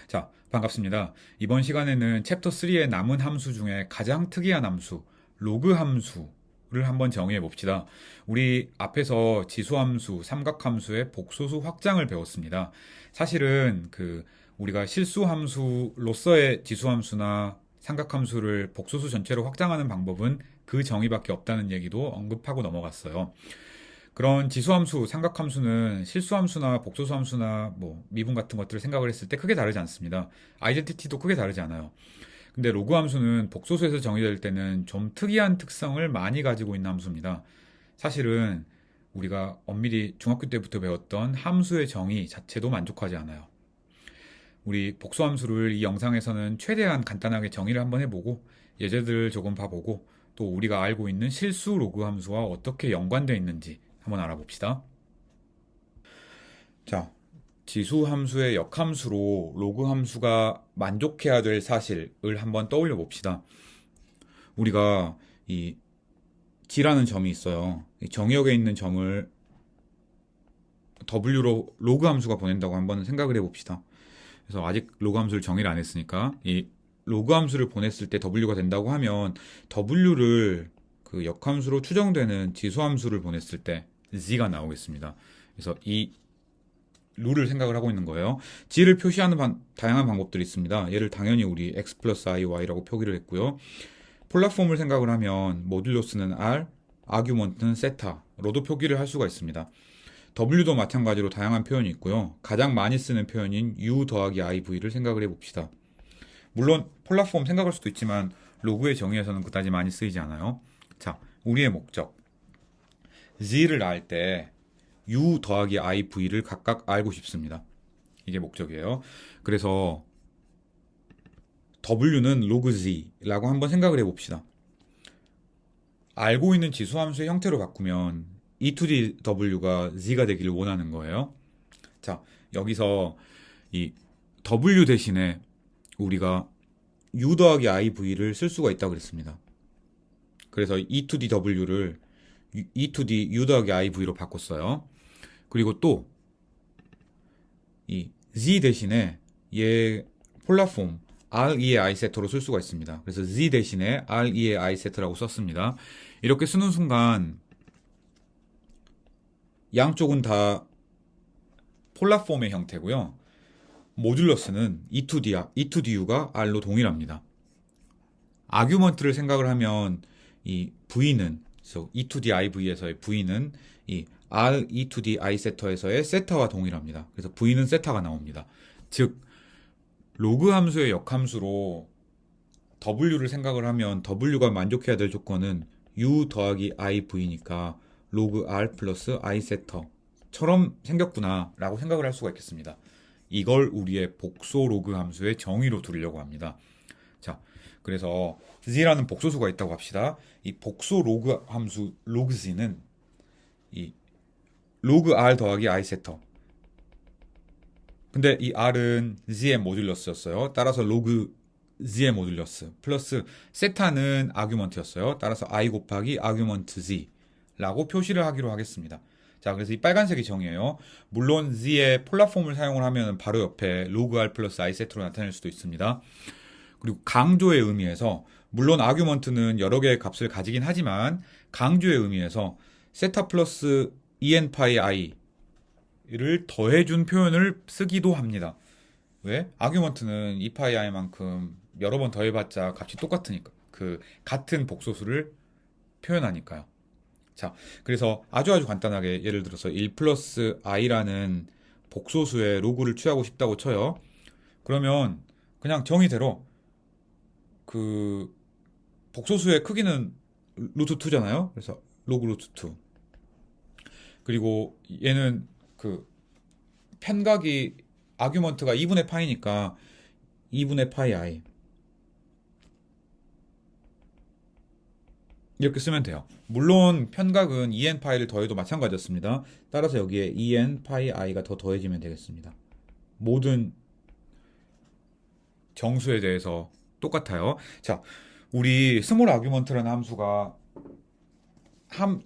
자, 반갑습니다. 이번 시간에는 챕터 3의 남은 함수 중에 가장 특이한 함수, 로그 함수를 한번 정의해 봅시다. 우리 앞에서 지수함수, 삼각함수의 복소수 확장을 배웠습니다. 사실은 우리가 실수함수로서의 지수함수나 삼각함수를 복소수 전체로 확장하는 방법은 그 정의밖에 없다는 얘기도 언급하고 넘어갔어요. 그런 지수함수, 삼각함수는 실수함수나 복소수함수나 뭐 미분 같은 것들을 생각을 했을 때 크게 다르지 않습니다. 아이덴티티도 크게 다르지 않아요. 근데 로그 함수는 복소수에서 정의될 때는 좀 특이한 특성을 많이 가지고 있는 함수입니다. 사실은 우리가 엄밀히 중학교 때부터 배웠던 함수의 정의 자체도 만족하지 않아요. 우리 복수함수를 이 영상에서는 최대한 간단하게 정의를 한번 해보고 예제들 조금 봐보고 또 우리가 알고 있는 실수 로그 함수와 어떻게 연관되어 있는지 한번 알아봅시다. 자, 지수 함수의 역함수로 로그 함수가 만족해야 될 사실을 한번 떠올려 봅시다. 우리가 이 G라는 점이 있어요. 이 정의역에 있는 점을 W로 로그 함수가 보낸다고 한번 생각을 해봅시다. 그래서 아직 로그 함수를 정의를 안 했으니까 이 로그 함수를 보냈을 때 W가 된다고 하면 W를 그 역함수로 추정되는 지수함수를 보냈을 때 Z가 나오겠습니다. 그래서 이 룰을 생각을 하고 있는 거예요. G를 표시하는 다양한 방법들이 있습니다. 얘를 당연히 우리 x 플러스 i, y라고 표기를 했고요. 폴라폼을 생각을 하면 모듈러스는 r, 아규먼트는 세타로도 표기를 할 수가 있습니다. W도 마찬가지로 다양한 표현이 있고요. 가장 많이 쓰는 표현인 u 더하기 iv를 생각을 해봅시다. 물론 폴라폼 생각할 수도 있지만 로그의 정의에서는 그다지 많이 쓰이지 않아요. 자, 우리의 목적. Z를 알 때 u 더하기 iv를 각각 알고 싶습니다. 이게 목적이에요. 그래서 w는 로그 z라고 한번 생각을 해봅시다. 알고 있는 지수함수의 형태로 바꾸면 e to the w가 z가 되기를 원하는 거예요. 자, 여기서 이 w 대신에 우리가 u 더하기 iv를 쓸 수가 있다고 그랬습니다. 그래서 e to the w를 e to the u 더하기 iv로 바꿨어요. 그리고 또 이 z 대신에 얘 폴라폼 r2의 i 세터로 쓸 수가 있습니다. 그래서 z 대신에 r2의 i 세터라고 썼습니다. 이렇게 쓰는 순간 양쪽은 다 폴라폼의 형태고요. 모듈러스는 e to the u가 r로 동일합니다. 아규먼트를 생각을 하면 이 v는 그래서 e to the iv에서의 v는 이 r e to the i 세터에서의 세타와 동일합니다. 그래서 v는 세타가 나옵니다. 즉 로그 함수의 역함수로 w를 생각을 하면 w가 만족해야 될 조건은 u 더하기 iv니까 로그 r 플러스 i 세터처럼 생겼구나 라고 생각을 할 수가 있겠습니다. 이걸 우리의 복소 로그 함수의 정의로 두려고 합니다. 자, 그래서 z라는 복소수가 있다고 합시다. 이 복소 로그 함수 로그 z는 이 로그 r 더하기 i 세터. 근데 이 r은 z의 모듈러스였어요. 따라서 로그 z의 모듈러스 플러스 세타는 아규먼트였어요. 따라서 i 곱하기 아규먼트 z라고 표시를 하기로 하겠습니다. 자, 그래서 이 빨간색이 정의예요. 물론 z의 폴라폼을 사용을 하면 바로 옆에 로그 r 플러스 i 세트로 나타낼 수도 있습니다. 그리고 강조의 의미에서 물론 아규먼트는 여러 개의 값을 가지긴 하지만 강조의 의미에서 세타 플러스 en 파이 i를 더해준 표현을 쓰기도 합니다. 왜? 아규먼트는 2파이 i만큼 여러 번 더해봤자 값이 똑같으니까 그 같은 복소수를 표현하니까요. 자, 그래서 아주 간단하게 예를 들어서 1 플러스 i라는 복소수의 로그를 취하고 싶다고 쳐요. 그러면 그냥 정의대로 그 복소수의 크기는 루트 2잖아요. 그래서 로그 루트 2. 그리고 얘는 그 편각이 아규먼트가 2분의 파이니까 2분의 파이 i 이렇게 쓰면 돼요. 물론 편각은 2n 파이를 더해도 마찬가지였습니다. 따라서 여기에 2n 파이 i가 더 더해지면 되겠습니다. 모든 정수에 대해서 똑같아요. 자, 우리 스몰 아규먼트라는 함수가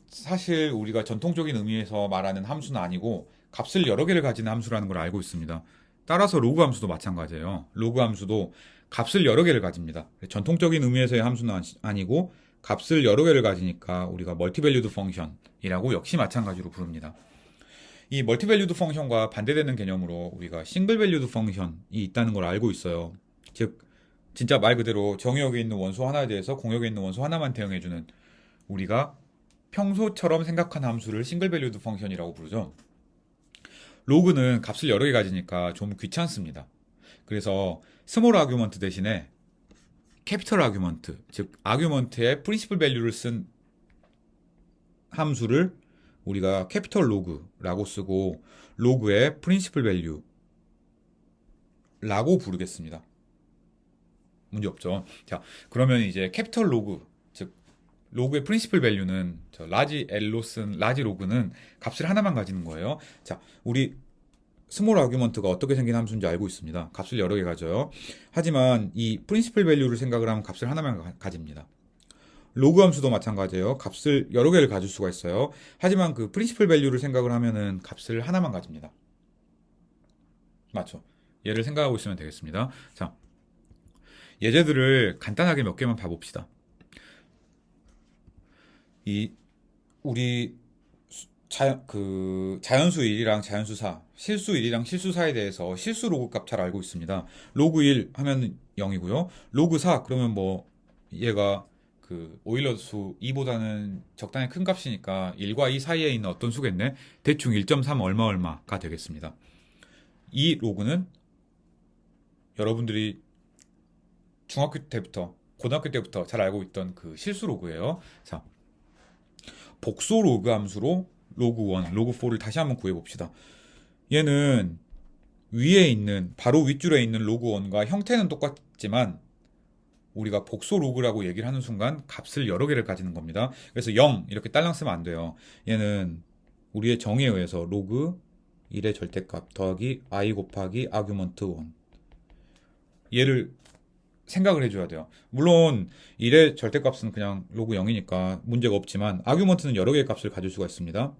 사실 우리가 전통적인 의미에서 말하는 함수는 아니고 값을 여러 개를 가진 함수라는 걸 알고 있습니다. 따라서 로그 함수도 마찬가지예요. 로그 함수도 값을 여러 개를 가집니다. 전통적인 의미에서의 함수는 아니고 값을 여러 개를 가지니까 우리가 멀티밸류드 펑션이라고 역시 마찬가지로 부릅니다. 이 멀티밸류드 펑션과 반대되는 개념으로 우리가 싱글밸류드 펑션이 있다는 걸 알고 있어요. 즉 진짜 말 그대로 정의역에 있는 원소 하나에 대해서 공역에 있는 원소 하나만 대응해주는 우리가 평소처럼 생각한 함수를 싱글밸류드 펑션이라고 부르죠. 로그는 값을 여러 개 가지니까 좀 귀찮습니다. 그래서 스몰 아규먼트 대신에 캐피털 아규먼트, 즉 아규먼트에 프린시플 밸류를 쓴 함수를 우리가 캐피털 로그라고 쓰고 로그의 프린시플 밸류라고 부르겠습니다. 문제 없죠. 자, 그러면 이제 캐피털 로그, 즉 로그의 프린시플 밸류는 라지 L로 쓴 라지 로그는 값을 하나만 가지는 거예요. 자, 우리 스몰 아규먼트가 어떻게 생긴 함수인지 알고 있습니다. 값을 여러 개 가져요. 하지만 이 프린시플 밸류를 생각을 하면 값을 하나만 가집니다. 로그 함수도 마찬가지예요. 값을 여러 개를 가질 수가 있어요. 하지만 그 프린시플 밸류를 생각을 하면은 값을 하나만 가집니다. 맞죠? 얘를 생각하고 있으면 되겠습니다. 자, 예제들을 간단하게 몇 개만 봐봅시다. 우리 자연수 1이랑 자연수 4, 실수 1이랑 실수 4에 대해서 실수 로그 값 잘 알고 있습니다. 로그 1 하면 0이고요. 로그 4 그러면 뭐 얘가 그 오일러 수 2보다는 적당히 큰 값이니까 1과 2 사이에 있는 어떤 수겠네. 대충 1.3 얼마가 되겠습니다. 이 로그는 여러분들이 중학교 때부터 고등학교 때부터 잘 알고 있던 그 실수 로그예요. 자, 복소 로그 함수로 로그 1, 로그 4를 다시 한번 구해봅시다. 얘는 위에 있는 바로 윗줄에 있는 로그 1과 형태는 똑같지만 우리가 복소 로그라고 얘기를 하는 순간 값을 여러 개를 가지는 겁니다. 그래서 0 이렇게 딸랑 쓰면 안 돼요. 얘는 우리의 정의에 의해서 로그 1의 절대값 더하기 i 곱하기 아규먼트 1 얘를 생각을 해줘야 돼요. 물론 1의 절대값은 그냥 로그 0이니까 문제가 없지만 아규먼트는 여러 개의 값을 가질 수가 있습니다.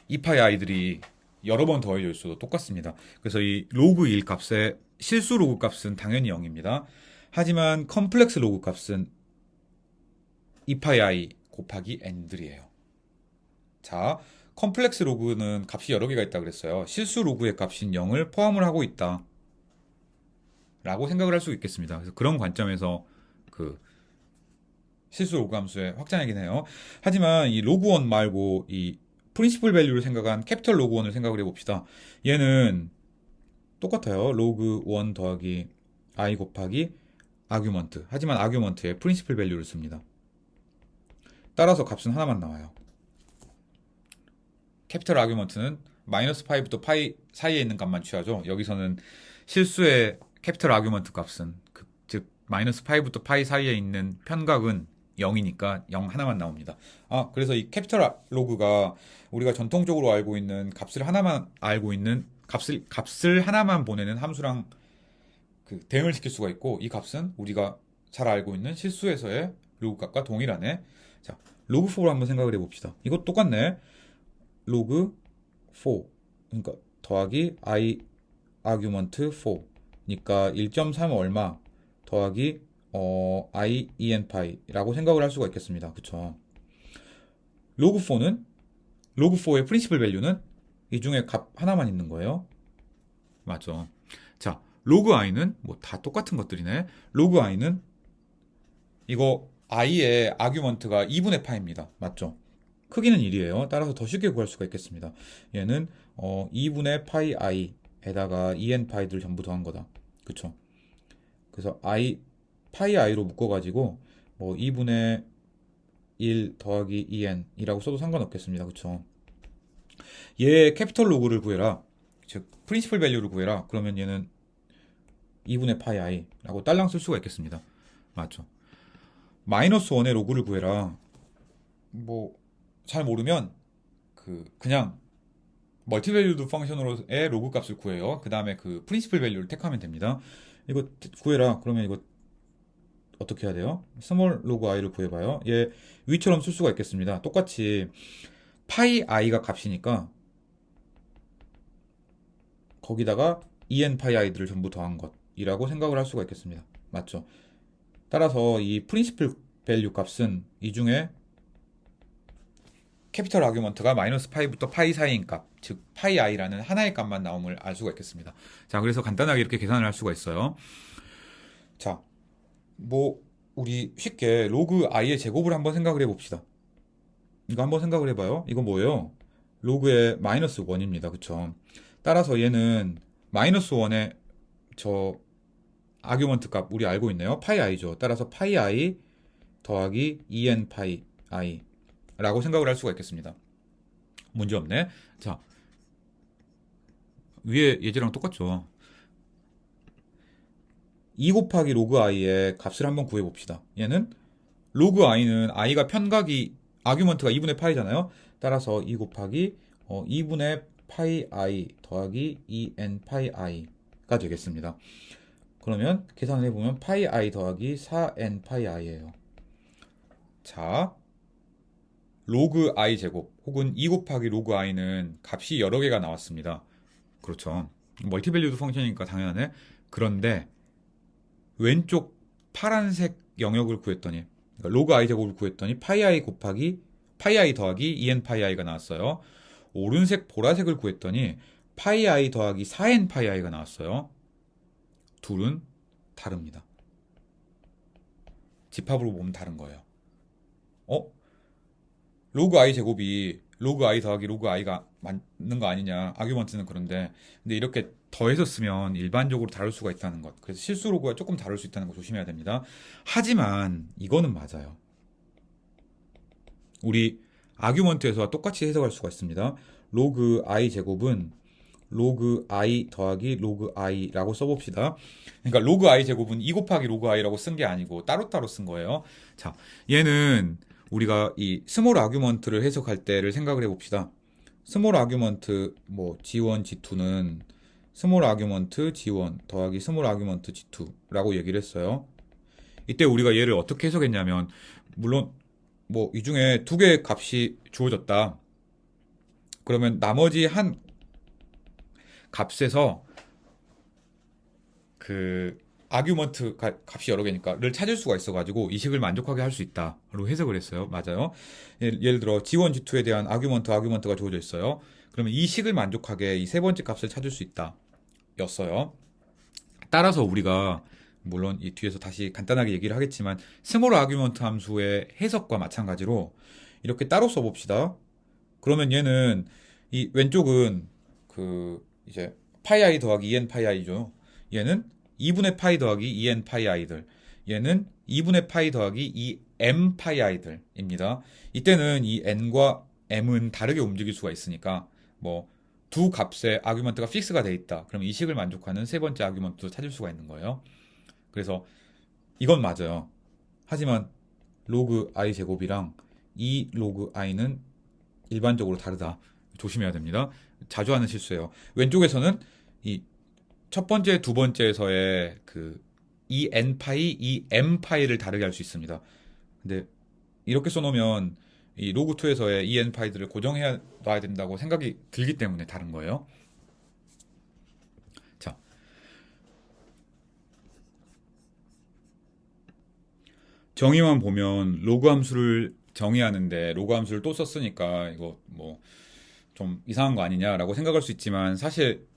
이 파의 아이들이 여러 번 더해져 있어도 똑같습니다. 그래서 이 로그 1 값의 실수 로그 값은 당연히 0입니다. 하지만 컴플렉스 로그 값은 2파이 i 곱하기 n들이에요. 자, 컴플렉스 로그는 값이 여러 개가 있다 그랬어요. 실수 로그의 값인 0을 포함을 하고 있다 라고 생각을 할 수 있겠습니다. 그래서 그런 관점에서 그 실수 로그 함수의 확장이긴 해요. 하지만 이 로그 1 말고 이 프린시플 밸류를 생각한 캐피털 로그 1을 생각을 해봅시다. 얘는 똑같아요. 로그 1 더하기 i 곱하기 아규먼트. 하지만 아규먼트에 프린시플 밸류를 씁니다. 따라서 값은 하나만 나와요. 캐피털 아규먼트는 마이너스 파이부터 파이 사이에 있는 값만 취하죠. 여기서는 실수의 캐피털 아규먼트 값은 즉 마이너스 파이부터 파이 사이에 있는 편각은 0이니까 0 하나만 나옵니다. 아, 그래서 이 캐피털 로그가 우리가 전통적으로 알고 있는 값을 하나만 알고 있는 값을 하나만 보내는 함수랑 그 대응을 시킬 수가 있고 이 값은 우리가 잘 알고 있는 실수에서의 로그 값과 동일하네. 자, 로그 4를 한번 생각을 해봅시다. 이거 똑같네. 로그 4 그러니까 더하기 i 아규먼트 4니까 1.3 얼마 더하기 i en 파이라고 생각을 할 수가 있겠습니다. 그쵸? 로그 4의 프린시플 밸류는 이 중에 값 하나만 있는 거예요. 맞죠? 자, 로그 i는 뭐 다 똑같은 것들이네. 로그 i는 이거 i의 아규먼트가 2분의 파입니다. 맞죠? 크기는 1이에요. 따라서 더 쉽게 구할 수가 있겠습니다. 얘는 2분의 파이 i에다가 en 파이들 전부 더한 거다. 그쵸? 그래서 파이 i로 묶어가지고 뭐 2분의 1 더하기 en이라고 써도 상관없겠습니다. 그쵸? 얘 캐피털 로그를 구해라. 즉 프린시플 밸류를 구해라. 그러면 얘는 2분의 파이 i라고 딸랑 쓸 수가 있겠습니다. 맞죠? 마이너스 1의 로그를 구해라. 뭐 잘 모르면 그냥 멀티밸류드 펑션으로의 로그 값을 구해요. 그 다음에 그 프린시플 밸류를 택하면 됩니다. 이거 구해라. 그러면 이거 어떻게 해야 돼요? 스몰 로그 i를 구해봐요. 얘 위처럼 쓸 수가 있겠습니다. 똑같이 파이 i가 값이니까 거기다가 en 파이 i들을 전부 더한 것이라고 생각을 할 수가 있겠습니다. 맞죠? 따라서 이 프린시플 밸류 값은 이 중에 캐피털 아규먼트가 마이너스 파이부터 파이 사이인 값, 즉 파이 i라는 하나의 값만 나옴을 알 수가 있겠습니다. 자, 그래서 간단하게 이렇게 계산을 할 수가 있어요. 자, 뭐 우리 쉽게 로그 i의 제곱을 한번 생각을 해봅시다. 이거 한번 생각을 해봐요. 이거 뭐예요? 로그의 마이너스 1입니다. 그쵸? 따라서 얘는 마이너스 1의 저 아규먼트 값 우리 알고 있네요. 파이 i죠. 따라서 파이 i 더하기 2n 파이 i 라고 생각을 할 수가 있겠습니다. 문제 없네. 자, 위에 예제랑 똑같죠. 2 곱하기 로그 i의 값을 한번 구해봅시다. 얘는 로그 i는 i가 편각이 아규먼트가 2분의 파이잖아요. 따라서 2 곱하기 2분의 파이 i 더하기 2n 파이 i가 되겠습니다. 그러면 계산을 해보면 파이 i 더하기 4n 파이 i예요. 자, 로그 i 제곱 혹은 2 곱하기 로그 i는 값이 여러 개가 나왔습니다. 그렇죠. 멀티밸류드 펑션이니까 당연하네. 그런데 왼쪽 파란색 영역을 구했더니 그러니까 로그 i 제곱을 구했더니 파이 i 곱하기 파이 i 더하기 2n 파이 i가 나왔어요. 오른색 보라색을 구했더니 파이 i 더하기 4n 파이 i가 나왔어요. 둘은 다릅니다. 집합으로 보면 다른 거예요. 로그 i 제곱이 로그 i 더하기 로그 i가 맞는 거 아니냐. 아규먼트는 그런데 근데 이렇게 더해서 쓰면 일반적으로 다를 수가 있다는 것. 그래서 실수 로그가 조금 다를 수 있다는 거 조심해야 됩니다. 하지만 이거는 맞아요. 우리 아규먼트에서와 똑같이 해석할 수가 있습니다. 로그 i 제곱은 로그 i 더하기 로그 i라고 써봅시다. 그러니까 로그 i 제곱은 2 곱하기 로그 i라고 쓴 게 아니고 따로따로 쓴 거예요. 자, 얘는 우리가 이 스몰 아규먼트를 해석할 때를 생각을 해봅시다. 스몰 아규먼트 뭐 G1, G2는 스몰 아규먼트 G1 더하기 스몰 아규먼트 G2라고 얘기를 했어요. 이때 우리가 얘를 어떻게 해석했냐면 물론 뭐 이 중에 두 개의 값이 주어졌다. 그러면 나머지 한 값에서 그 아규먼트 값이 여러 개니까를 찾을 수가 있어가지고 이 식을 만족하게 할 수 있다로 해석을 했어요. 맞아요. 예를 들어 G1, G2에 대한 아규먼트가 주어져 있어요. 그러면 이 식을 만족하게 이 세 번째 값을 찾을 수 있다 였어요. 따라서 우리가 물론 이 뒤에서 다시 간단하게 얘기를 하겠지만 스몰 아규먼트 함수의 해석과 마찬가지로 이렇게 따로 써봅시다. 그러면 얘는 이 왼쪽은 그 이제 파이 i 더하기 2n 파이 i죠. 얘는 2분의 파이 더하기 2n 파이 i들. 얘는 2분의 파이 더하기 2m 파이 i들입니다. 이때는 이 n과 m은 다르게 움직일 수가 있으니까 뭐 두 값의 아규먼트가 픽스가 돼 있다. 그럼 이 식을 만족하는 세 번째 아규먼트도 찾을 수가 있는 거예요. 그래서 이건 맞아요. 하지만 로그 i 제곱이랑 이 로그 i는 일반적으로 다르다. 조심해야 됩니다. 자주 하는 실수예요. 왼쪽에서는 이 첫 번째, 두 번째에서의 그 이 n 파이, 이 m 파이를 다르게 할 수 있습니다. 근데 이렇게 써놓으면 이 로그 2에서의 이 n 파이들을 고정해 놔야 된다고 생각이 들기 때문에 다른 거예요. 자, 정의만 보면 로그 함수를 정의하는데 로그 함수를 또 썼으니까 이거 뭐 좀 이상한 거 아니냐라고 생각할 수 있지만 사실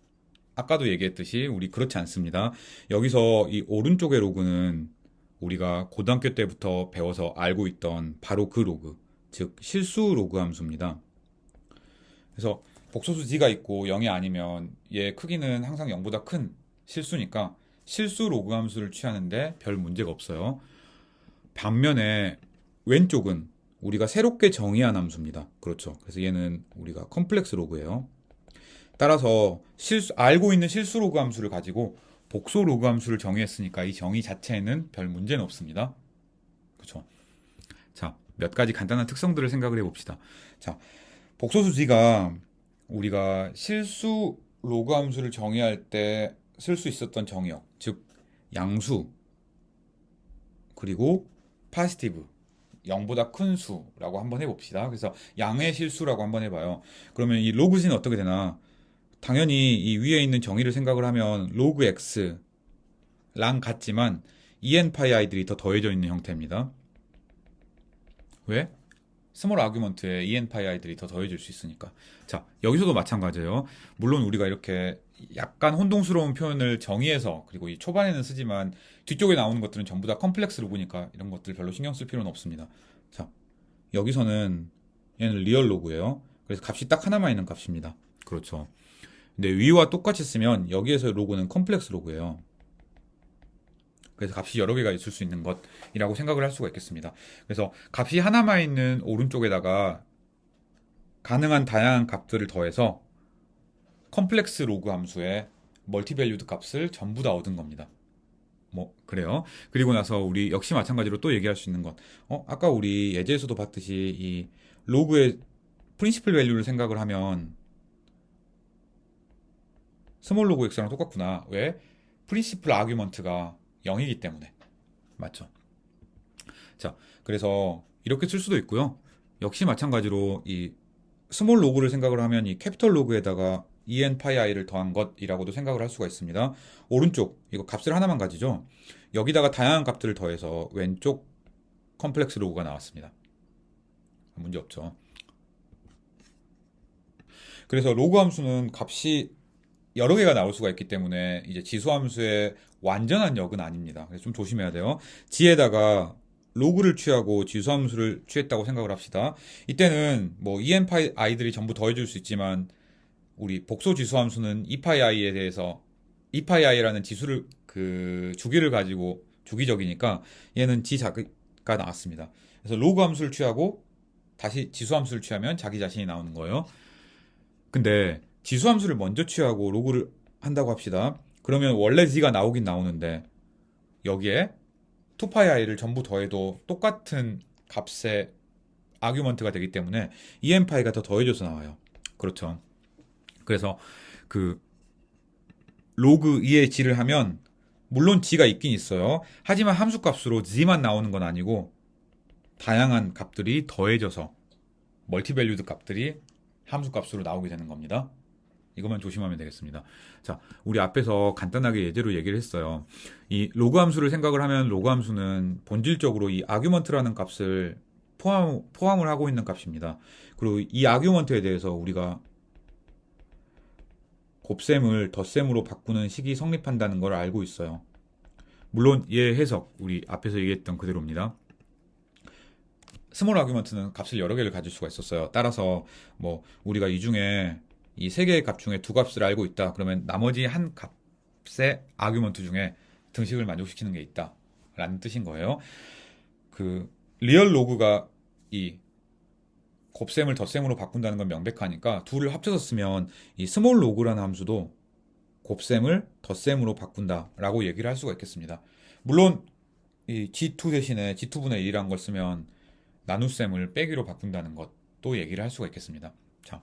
아까도 얘기했듯이 우리 그렇지 않습니다. 여기서 이 오른쪽의 로그는 우리가 고등학교 때부터 배워서 알고 있던 바로 그 로그, 즉 실수 로그 함수입니다. 그래서 복소수 g가 있고 0이 아니면 얘 크기는 항상 0보다 큰 실수니까 실수 로그 함수를 취하는데 별 문제가 없어요. 반면에 왼쪽은 우리가 새롭게 정의한 함수입니다. 그렇죠. 그래서 얘는 우리가 컴플렉스 로그예요. 따라서 알고 있는 실수 로그 함수를 가지고 복소 로그 함수를 정의했으니까 이 정의 자체에는 별 문제는 없습니다. 그렇죠. 자, 몇 가지 간단한 특성들을 생각을 해봅시다. 자, 복소수 g가 우리가 실수 로그 함수를 정의할 때 쓸 수 있었던 정의역, 즉 양수 그리고 파지티브 0보다 큰 수라고 한번 해봅시다. 그래서 양의 실수라고 한번 해봐요. 그러면 이 로그 G는 어떻게 되나? 당연히 이 위에 있는 정의를 생각을 하면 로그 X랑 같지만 en 파이 i들이 더 더해져 있는 형태입니다. 왜? 스몰 아규먼트에 en 파이 i들이 더 더해질 수 있으니까. 자, 여기서도 마찬가지예요. 물론 우리가 이렇게 약간 혼동스러운 표현을 정의해서 그리고 이 초반에는 쓰지만 뒤쪽에 나오는 것들은 전부 다 컴플렉스 로그니까 이런 것들 별로 신경 쓸 필요는 없습니다. 자, 여기서는 얘는 리얼 로그예요. 그래서 값이 딱 하나만 있는 값입니다. 그렇죠. 근데 위와 똑같이 쓰면 여기에서 로그는 컴플렉스 로그예요. 그래서 값이 여러 개가 있을 수 있는 것이라고 생각을 할 수가 있겠습니다. 그래서 값이 하나만 있는 오른쪽에다가 가능한 다양한 값들을 더해서 컴플렉스 로그 함수의 멀티밸류드 값을 전부 다 얻은 겁니다. 뭐 그래요. 그리고 나서 우리 역시 마찬가지로 또 얘기할 수 있는 것. 아까 우리 예제에서도 봤듯이 이 로그의 프린시플 밸류를 생각을 하면 스몰 로그 x랑 똑같구나. 왜? 프린시플 아규먼트가 0이기 때문에. 맞죠? 자, 그래서 이렇게 쓸 수도 있고요. 역시 마찬가지로 이 스몰 로그를 생각을 하면 이 캐피털 로그에다가 en 파이 i를 더한 것이라고도 생각을 할 수가 있습니다. 오른쪽 이거 값을 하나만 가지죠. 여기다가 다양한 값들을 더해서 왼쪽 컴플렉스 로그가 나왔습니다. 문제 없죠. 그래서 로그 함수는 값이 여러 개가 나올 수가 있기 때문에 이제 지수 함수의 완전한 역은 아닙니다. 그래서 좀 조심해야 돼요. 지에다가 로그를 취하고 지수 함수를 취했다고 생각을 합시다. 이때는 뭐 en 파이 i들이 전부 더해질 수 있지만 우리 복소 지수 함수는 e 파이 i에 대해서 e 파이 i라는 지수를 그 주기를 가지고 주기적이니까 얘는 지 자기가 나왔습니다. 그래서 로그 함수를 취하고 다시 지수 함수를 취하면 자기 자신이 나오는 거예요. 근데 지수 함수를 먼저 취하고 로그를 한다고 합시다. 그러면 원래 z가 나오긴 나오는데 여기에 2파이 i를 전부 더해도 똑같은 값의 아규먼트가 되기 때문에 en 파이가 더 더해져서 나와요. 그렇죠. 그래서 그 로그 2의 g를 하면 물론 g가 있긴 있어요. 하지만 함수 값으로 z만 나오는 건 아니고 다양한 값들이 더해져서 멀티밸류드 값들이 함수 값으로 나오게 되는 겁니다. 이것만 조심하면 되겠습니다. 자, 우리 앞에서 간단하게 예제로 얘기를 했어요. 이 로그 함수를 생각을 하면 로그 함수는 본질적으로 이 아규먼트라는 값을 포함을 하고 있는 값입니다. 그리고 이 아규먼트에 대해서 우리가 곱셈을 덧셈으로 바꾸는 식이 성립한다는 걸 알고 있어요. 물론 얘 해석 우리 앞에서 얘기했던 그대로입니다. 스몰 아규먼트는 값을 여러 개를 가질 수가 있었어요. 따라서 뭐 우리가 이 중에 이 세 개의 값 중에 두 값을 알고 있다. 그러면 나머지 한 값의 아규먼트 중에 등식을 만족시키는 게 있다. 라는 뜻인 거예요. 그 리얼 로그가 이 곱셈을 덧셈으로 바꾼다는 건 명백하니까 둘을 합쳐서 쓰면 이 스몰 로그라는 함수도 곱셈을 덧셈으로 바꾼다라고 얘기를 할 수가 있겠습니다. 물론 이 G2 대신에 G2분의 1이라는 걸 쓰면 나눗셈을 빼기로 바꾼다는 것도 얘기를 할 수가 있겠습니다. 자,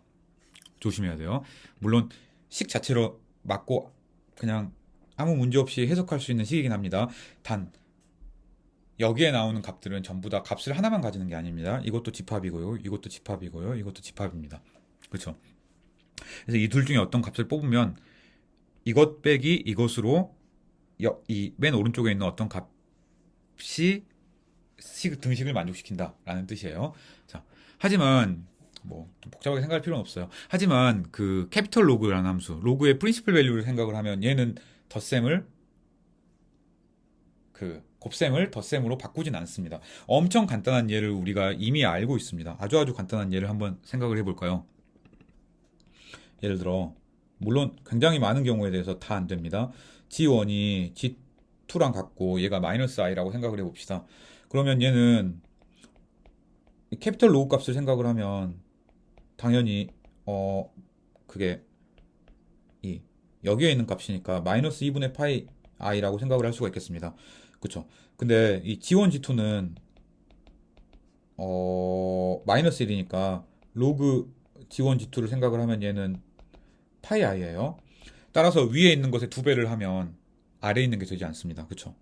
조심해야 돼요. 물론 식 자체로 맞고 그냥 아무 문제 없이 해석할 수 있는 식이긴 합니다. 단 여기에 나오는 값들은 전부 다 값을 하나만 가지는 게 아닙니다. 이것도 집합이고요. 이것도 집합이고요. 이것도 집합입니다. 그렇죠? 그래서 이 둘 중에 어떤 값을 뽑으면 이것 빼기 이것으로 이 맨 오른쪽에 있는 어떤 값이 등식을 만족시킨다라는 뜻이에요. 자, 하지만 뭐 복잡하게 생각할 필요는 없어요. 하지만 그 캐피털 로그라는 함수, 로그의 프린시플 밸류를 생각을 하면 얘는 덧셈을 그 곱셈을 덧셈으로 바꾸진 않습니다. 엄청 간단한 예를 우리가 이미 알고 있습니다. 아주 간단한 예를 한번 생각을 해볼까요? 예를 들어 물론 굉장히 많은 경우에 대해서 다 안 됩니다. G1이 G2랑 같고 얘가 마이너스 i라고 생각을 해봅시다. 그러면 얘는 캐피털 로그 값을 생각을 하면 당연히 그게 이 여기에 있는 값이니까 마이너스 2분의 파이 i라고 생각을 할 수가 있겠습니다. 그쵸? 근데 이 G1, G2는 마이너스 1이니까 로그 G1, G2를 생각을 하면 얘는 파이 i예요. 따라서 위에 있는 것에 두 배를 하면 아래에 있는 게 되지 않습니다. 그쵸?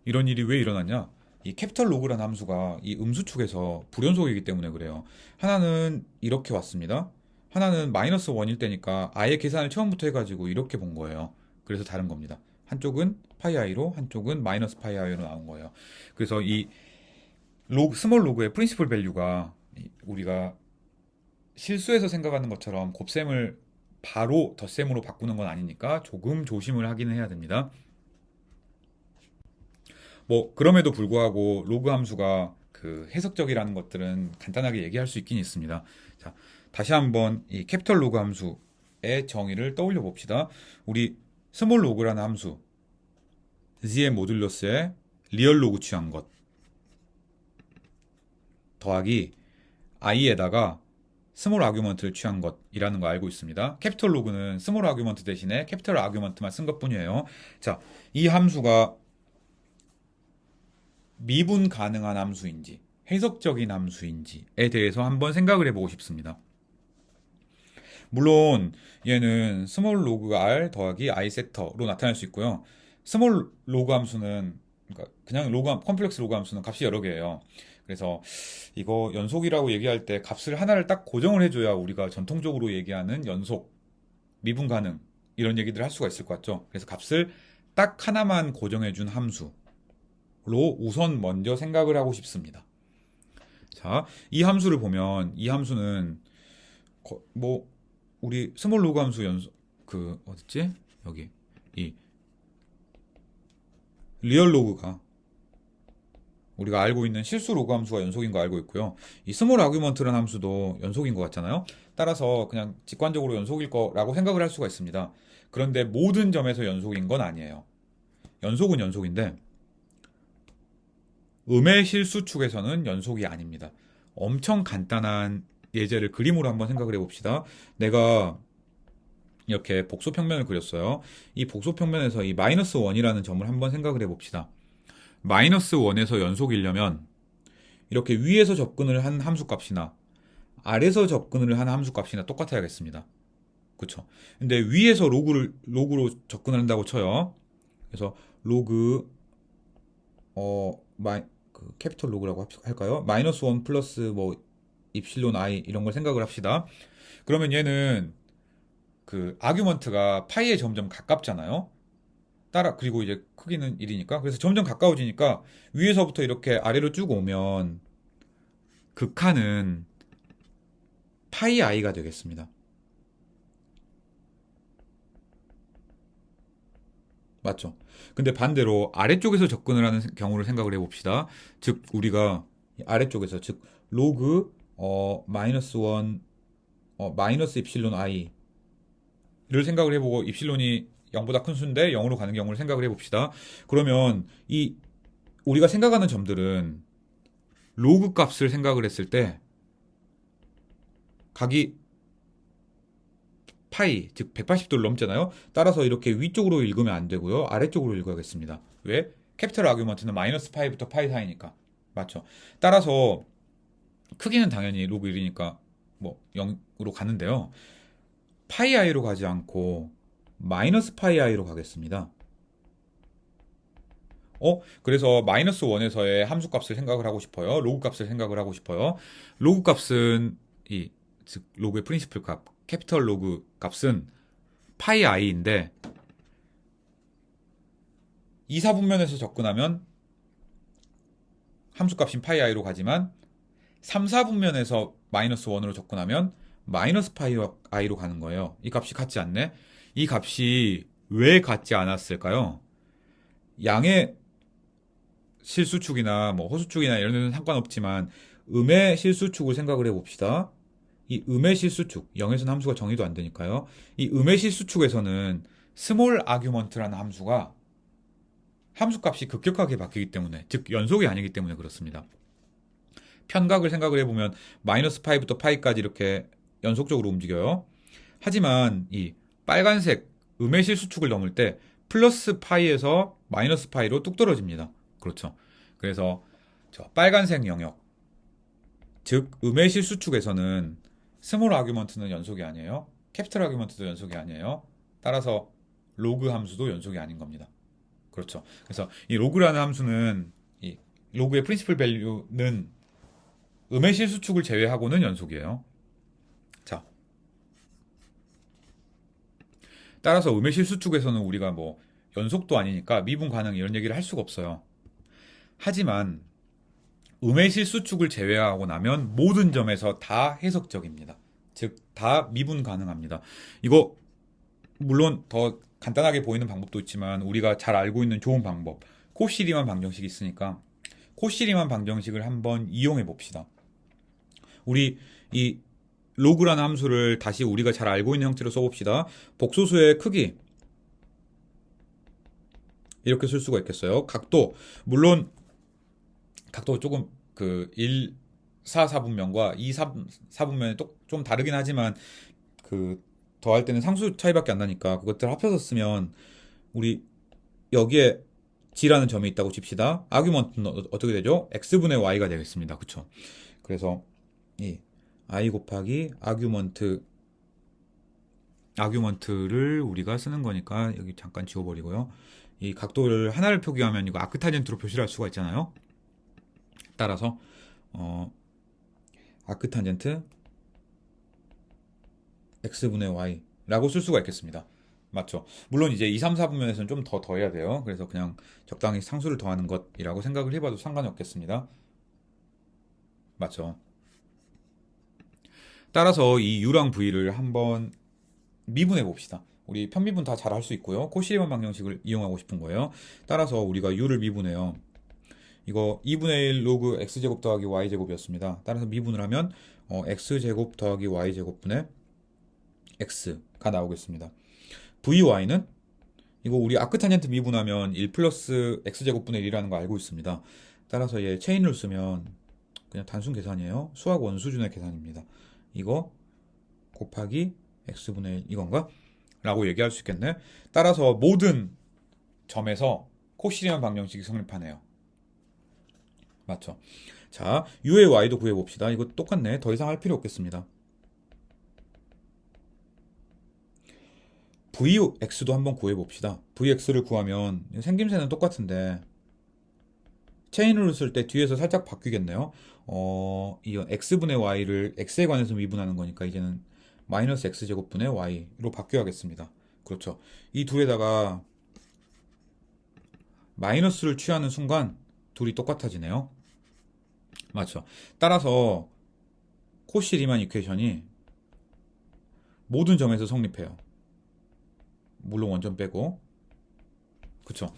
이런 일이 왜 일어났냐? 이 캐피털 로그라는 함수가 이 음수축에서 불연속이기 때문에 그래요. 하나는 이렇게 왔습니다. 하나는 마이너스 1일 때니까 아예 계산을 처음부터 해가지고 이렇게 본 거예요. 그래서 다른 겁니다. 한쪽은 파이 i로 한쪽은 마이너스 파이 i로 나온 거예요. 그래서 이 스몰 로그의 프린시플 밸류가 우리가 실수해서 생각하는 것처럼 곱셈을 바로 덧셈으로 바꾸는 건 아니니까 조금 조심을 하기는 해야 됩니다. 뭐 그럼에도 불구하고 로그 함수가 그 해석적이라는 것들은 간단하게 얘기할 수 있긴 있습니다. 자, 다시 한번 이 캐피털 로그 함수의 정의를 떠올려 봅시다. 우리 스몰 로그라는 함수 z의 모듈러스에 리얼 로그 취한 것 더하기 i에다가 스몰 아규먼트를 취한 것이라는 거 알고 있습니다. 캐피털 로그는 스몰 아규먼트 대신에 캐피털 아규먼트만 쓴 것뿐이에요. 자, 이 함수가 미분 가능한 함수인지 해석적인 함수인지에 대해서 한번 생각을 해보고 싶습니다. 물론 얘는 스몰 로그 r 더하기 i 세터로 나타날 수 있고요. 스몰 로그 함수는 그러니까 그냥 컴플렉스 로그 함수는 값이 여러 개예요. 그래서 이거 연속이라고 얘기할 때 값을 하나를 딱 고정을 해줘야 우리가 전통적으로 얘기하는 연속, 미분 가능 이런 얘기들을 할 수가 있을 것 같죠. 그래서 값을 딱 하나만 고정해준 함수로 우선 먼저 생각을 하고 싶습니다. 자, 이 함수를 보면 이 함수는 뭐 우리 스몰 로그 함수 어딨지? 여기 이 리얼 로그가 우리가 알고 있는 실수 로그 함수가 연속인 거 알고 있고요. 이 스몰 아규먼트라는 함수도 연속인 것 같잖아요. 따라서 그냥 직관적으로 연속일 거라고 생각을 할 수가 있습니다. 그런데 모든 점에서 연속인 건 아니에요. 연속은 연속인데 음의 실수축에서는 연속이 아닙니다. 엄청 간단한 예제를 그림으로 한번 생각을 해봅시다. 내가 이렇게 복소평면을 그렸어요. 이 복소평면에서 이 마이너스 1이라는 점을 한번 생각을 해봅시다. 마이너스 1에서 연속이려면 이렇게 위에서 접근을 한 함수값이나 아래에서 접근을 한 함수값이나 똑같아야겠습니다. 그쵸? 근데 위에서 로그로 접근을 한다고 쳐요. 그래서 로그 캐피털 로그라고 할까요? 마이너스 1 플러스 뭐 입실론 i 이런 걸 생각을 합시다. 그러면 얘는 그 아규먼트가 파이에 점점 가깝잖아요. 그리고 이제 크기는 1이니까. 그래서 점점 가까워지니까 위에서부터 이렇게 아래로 쭉 오면 극한은 파이 i가 되겠습니다. 맞죠? 근데 반대로 아래쪽에서 접근을 하는 경우를 생각을 해봅시다. 즉, 우리가 아래쪽에서, 즉, 로그, 마이너스 1, 마이너스 입실론 i를 생각을 해보고 입실론이 0보다 큰 수인데 0으로 가는 경우를 생각을 해봅시다. 그러면 우리가 생각하는 점들은 로그 값을 생각을 했을 때 각이 파이, 즉 180도를 넘잖아요. 따라서 이렇게 위쪽으로 읽으면 안 되고요. 아래쪽으로 읽어야겠습니다. 왜? 캐피털 아규먼트는 마이너스 파이부터 파이 사이니까. 맞죠? 따라서 크기는 당연히 로그 1이니까 뭐 0으로 가는데요. 파이 i로 가지 않고 마이너스 파이 i로 가겠습니다. 그래서 마이너스 1에서의 함수 값을 생각을 하고 싶어요. 로그 값을 생각을 하고 싶어요. 로그 값은 즉 로그의 프린시플 값, 캐피털 로그 값은 파이 i인데 2, 4분면에서 접근하면 함수 값인 파이 i로 가지만 3, 4분면에서 마이너스 1으로 접근하면 마이너스 파이 i로 가는 거예요. 이 값이 같지 않네? 이 값이 왜 같지 않았을까요? 양의 실수축이나 뭐 호수축이나 이런 데는 상관없지만 음의 실수축을 생각을 해봅시다. 이 음의 실수축, 0에서는 함수가 정의도 안 되니까요. 이 음의 실수축에서는 스몰 아규먼트라는 함수가 함수값이 급격하게 바뀌기 때문에, 즉 연속이 아니기 때문에 그렇습니다. 편각을 생각을 해보면 마이너스 파이부터 파이까지 이렇게 연속적으로 움직여요. 하지만 이 빨간색 음의 실수축을 넘을 때 플러스 파이에서 마이너스 파이로 뚝 떨어집니다. 그렇죠. 그래서 저 빨간색 영역, 즉 음의 실수축에서는 스몰 아규먼트는 연속이 아니에요. 캐피털 아규먼트도 연속이 아니에요. 따라서 로그 함수도 연속이 아닌 겁니다. 그렇죠. 그래서 이 로그라는 함수는 이 로그의 프린시플 밸류는 음의 실수축을 제외하고는 연속이에요. 자, 따라서 음의 실수축에서는 우리가 뭐 연속도 아니니까 미분 가능 이런 얘기를 할 수가 없어요. 하지만 음의 실수축을 제외하고 나면 모든 점에서 다 해석적입니다. 즉, 다 미분 가능합니다. 이거 물론 더 간단하게 보이는 방법도 있지만 우리가 잘 알고 있는 좋은 방법, 코시리만 방정식이 있으니까 코시리만 방정식을 한번 이용해 봅시다. 우리 이 로그라는 함수를 다시 우리가 잘 알고 있는 형태로 써봅시다. 복소수의 크기 이렇게 쓸 수가 있겠어요. 각도 물론 각도가 조금 그 1, 4, 4분면과 2, 3, 4분면이 좀 다르긴 하지만 그 더할 때는 상수 차이밖에 안 나니까 그것들 합쳐서 쓰면 우리 여기에 g라는 점이 있다고 칩시다. 아규먼트는 어떻게 되죠? x분의 y가 되겠습니다. 그쵸? 그래서 이 i 곱하기 아규먼트를 우리가 쓰는 거니까 여기 잠깐 지워버리고요. 이 각도를 하나를 표기하면 이거 아크타젠트로 표시를 할 수가 있잖아요. 따라서 아크탄젠트 x분의 y라고 쓸 수가 있겠습니다. 맞죠? 물론 이제 2, 3, 4분면에서는 좀 더 더해야 돼요. 그래서 그냥 적당히 상수를 더하는 것이라고 생각을 해봐도 상관이 없겠습니다. 맞죠? 따라서 이 u랑 v를 한번 미분해 봅시다. 우리 편미분 다 잘 할 수 있고요. 코시리만 방정식을 이용하고 싶은 거예요. 따라서 우리가 u를 미분해요. 이거 2분의 1 로그 x제곱 더하기 y제곱이었습니다. 따라서 미분을 하면 x제곱 더하기 y제곱분의 x가 나오겠습니다. vy는 이거 우리 아크타젠트 미분하면 1 플러스 x제곱분의 1이라는 거 알고 있습니다. 따라서 얘 체인을 쓰면 그냥 단순 계산이에요. 수학 원 수준의 계산입니다. 이거 곱하기 x분의 1 이건가? 라고 얘기할 수 있겠네. 따라서 모든 점에서 코시리안 방정식이 성립하네요. 맞죠? 자, u의 y도 구해봅시다. 이거 똑같네. 더 이상 할 필요 없겠습니다. vx도 한번 구해봅시다. vx를 구하면 생김새는 똑같은데 체인으로 쓸 때 뒤에서 살짝 바뀌겠네요. 이 x분의 y를 x에 관해서 미분하는 거니까 이제는 마이너스 x제곱분의 y로 바뀌어야겠습니다. 그렇죠. 이 둘에다가 마이너스를 취하는 순간 둘이 똑같아지네요. 맞죠. 따라서 코시 리만 이퀘이션이 모든 점에서 성립해요. 물론 원점 빼고. 그쵸.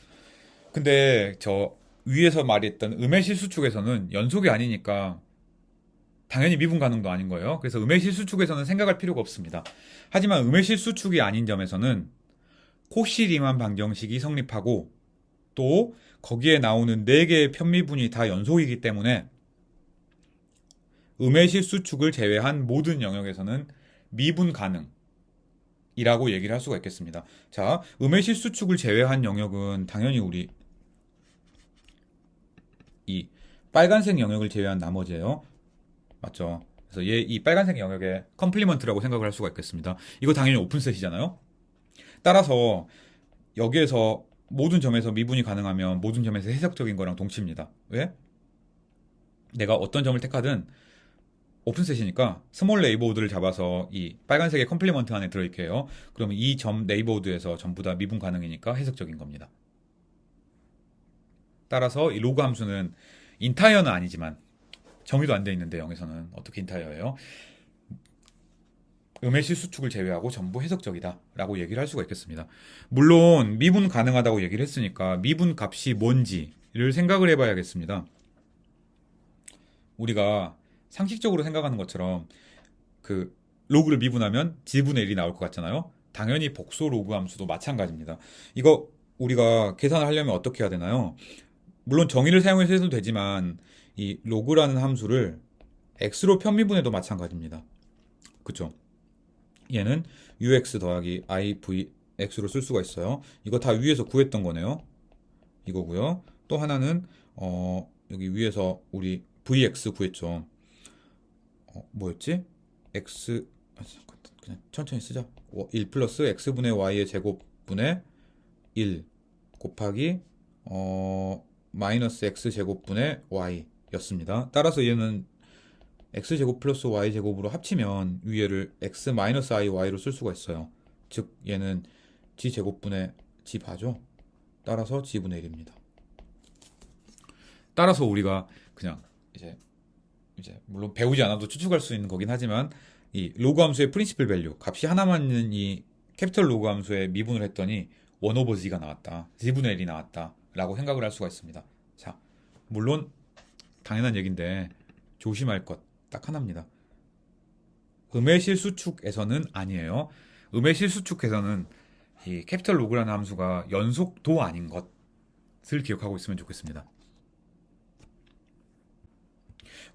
근데 저 위에서 말했던 음의 실수축에서는 연속이 아니니까 당연히 미분 가능도 아닌 거예요. 그래서 음의 실수축에서는 생각할 필요가 없습니다. 하지만 음의 실수축이 아닌 점에서는 코시 리만 방정식이 성립하고 또 거기에 나오는 4개의 편미분이 다 연속이기 때문에 음의 실수축을 제외한 모든 영역에서는 미분 가능이라고 얘기를 할 수가 있겠습니다. 자, 음의 실수축을 제외한 영역은 당연히 우리 이 빨간색 영역을 제외한 나머지예요. 맞죠? 그래서 이 빨간색 영역의 컴플리먼트라고 생각을 할 수가 있겠습니다. 이거 당연히 오픈셋이잖아요. 따라서 여기에서 모든 점에서 미분이 가능하면 모든 점에서 해석적인 거랑 동치입니다. 왜? 내가 어떤 점을 택하든 오픈셋이니까 스몰 네이버우드를 잡아서 이 빨간색의 컴플리먼트 안에 들어있게 해요. 그러면 이 점 네이버우드에서 전부 다 미분 가능이니까 해석적인 겁니다. 따라서 이 로그 함수는 인타이어는 아니지만 정의도 안 돼 있는데 0에서는 어떻게 인타이어예요? 음의 실수축을 제외하고 전부 해석적이다 라고 얘기를 할 수가 있겠습니다. 물론 미분 가능하다고 얘기를 했으니까 미분 값이 뭔지를 생각을 해봐야겠습니다. 우리가 상식적으로 생각하는 것처럼 그 로그를 미분하면 g분의 1이 나올 것 같잖아요. 당연히 복소 로그 함수도 마찬가지입니다. 이거 우리가 계산을 하려면 어떻게 해야 되나요? 물론 정의를 사용해서 해도 되지만 이 로그라는 함수를 x로 편미분해도 마찬가지입니다. 그쵸? 얘는 ux 더하기 ivx로 쓸 수가 있어요. 이거 다 위에서 구했던 거네요. 이거고요. 또 하나는 여기 위에서 우리 vx 구했죠. 뭐였지? x 그냥 천천히 쓰자. 1 플러스 x분의 y의 제곱분의 1 곱하기 마이너스 x제곱분의 y였습니다. 따라서 얘는 x제곱 플러스 y제곱으로 합치면 위에를 x 마이너스 i y로 쓸 수가 있어요. 즉 얘는 g제곱분의 g바죠. 따라서 g분의 1입니다. 따라서 우리가 그냥 이제 물론 배우지 않아도 추측할 수 있는 거긴 하지만 이 로그 함수의 프린시플 밸류 값이 하나만 있는 이 캐피털 로그 함수에 미분을 했더니 1 오버 g가 나왔다. g분의 1이 나왔다. 라고 생각을 할 수가 있습니다. 자, 물론 당연한 얘기인데 조심할 것 딱 하나입니다. 음의 실수축에서는 아니에요. 음의 실수축에서는 이 캐피털 로그라는 함수가 연속도 아닌 것을 기억하고 있으면 좋겠습니다.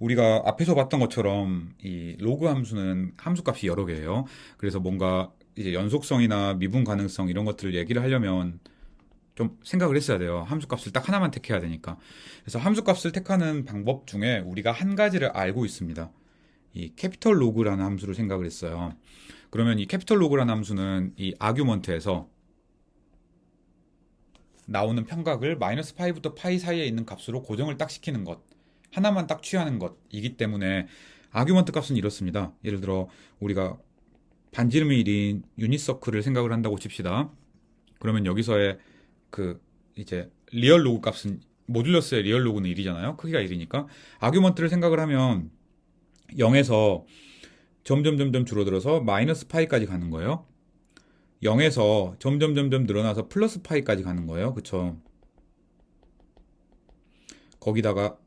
우리가 앞에서 봤던 것처럼 이 로그 함수는 함수값이 여러 개예요. 그래서 뭔가 이제 연속성이나 미분 가능성 이런 것들을 얘기를 하려면 좀 생각을 했어야 돼요. 함수값을 딱 하나만 택해야 되니까. 그래서 함수값을 택하는 방법 중에 우리가 한 가지를 알고 있습니다. 이 캐피털 로그라는 함수를 생각을 했어요. 그러면 이 캐피털 로그라는 함수는 이 아규먼트에서 나오는 편각을 마이너스 파이부터 파이 사이에 있는 값으로 고정을 딱 시키는 것. 하나만 딱 취하는 것이기 때문에 아규먼트 값은 이렇습니다. 예를 들어 우리가 반지름이 1인 유닛서클을 생각을 한다고 칩시다. 그러면 여기서의 그 이제 리얼 로그 값은 모듈러스의 리얼 로그는 1이잖아요. 크기가 1이니까 아규먼트를 생각을 하면 0에서 점점점점 줄어들어서 마이너스 파이까지 가는 거예요. 0에서 점점점점 늘어나서 플러스 파이까지 가는 거예요. 그쵸? 거기다가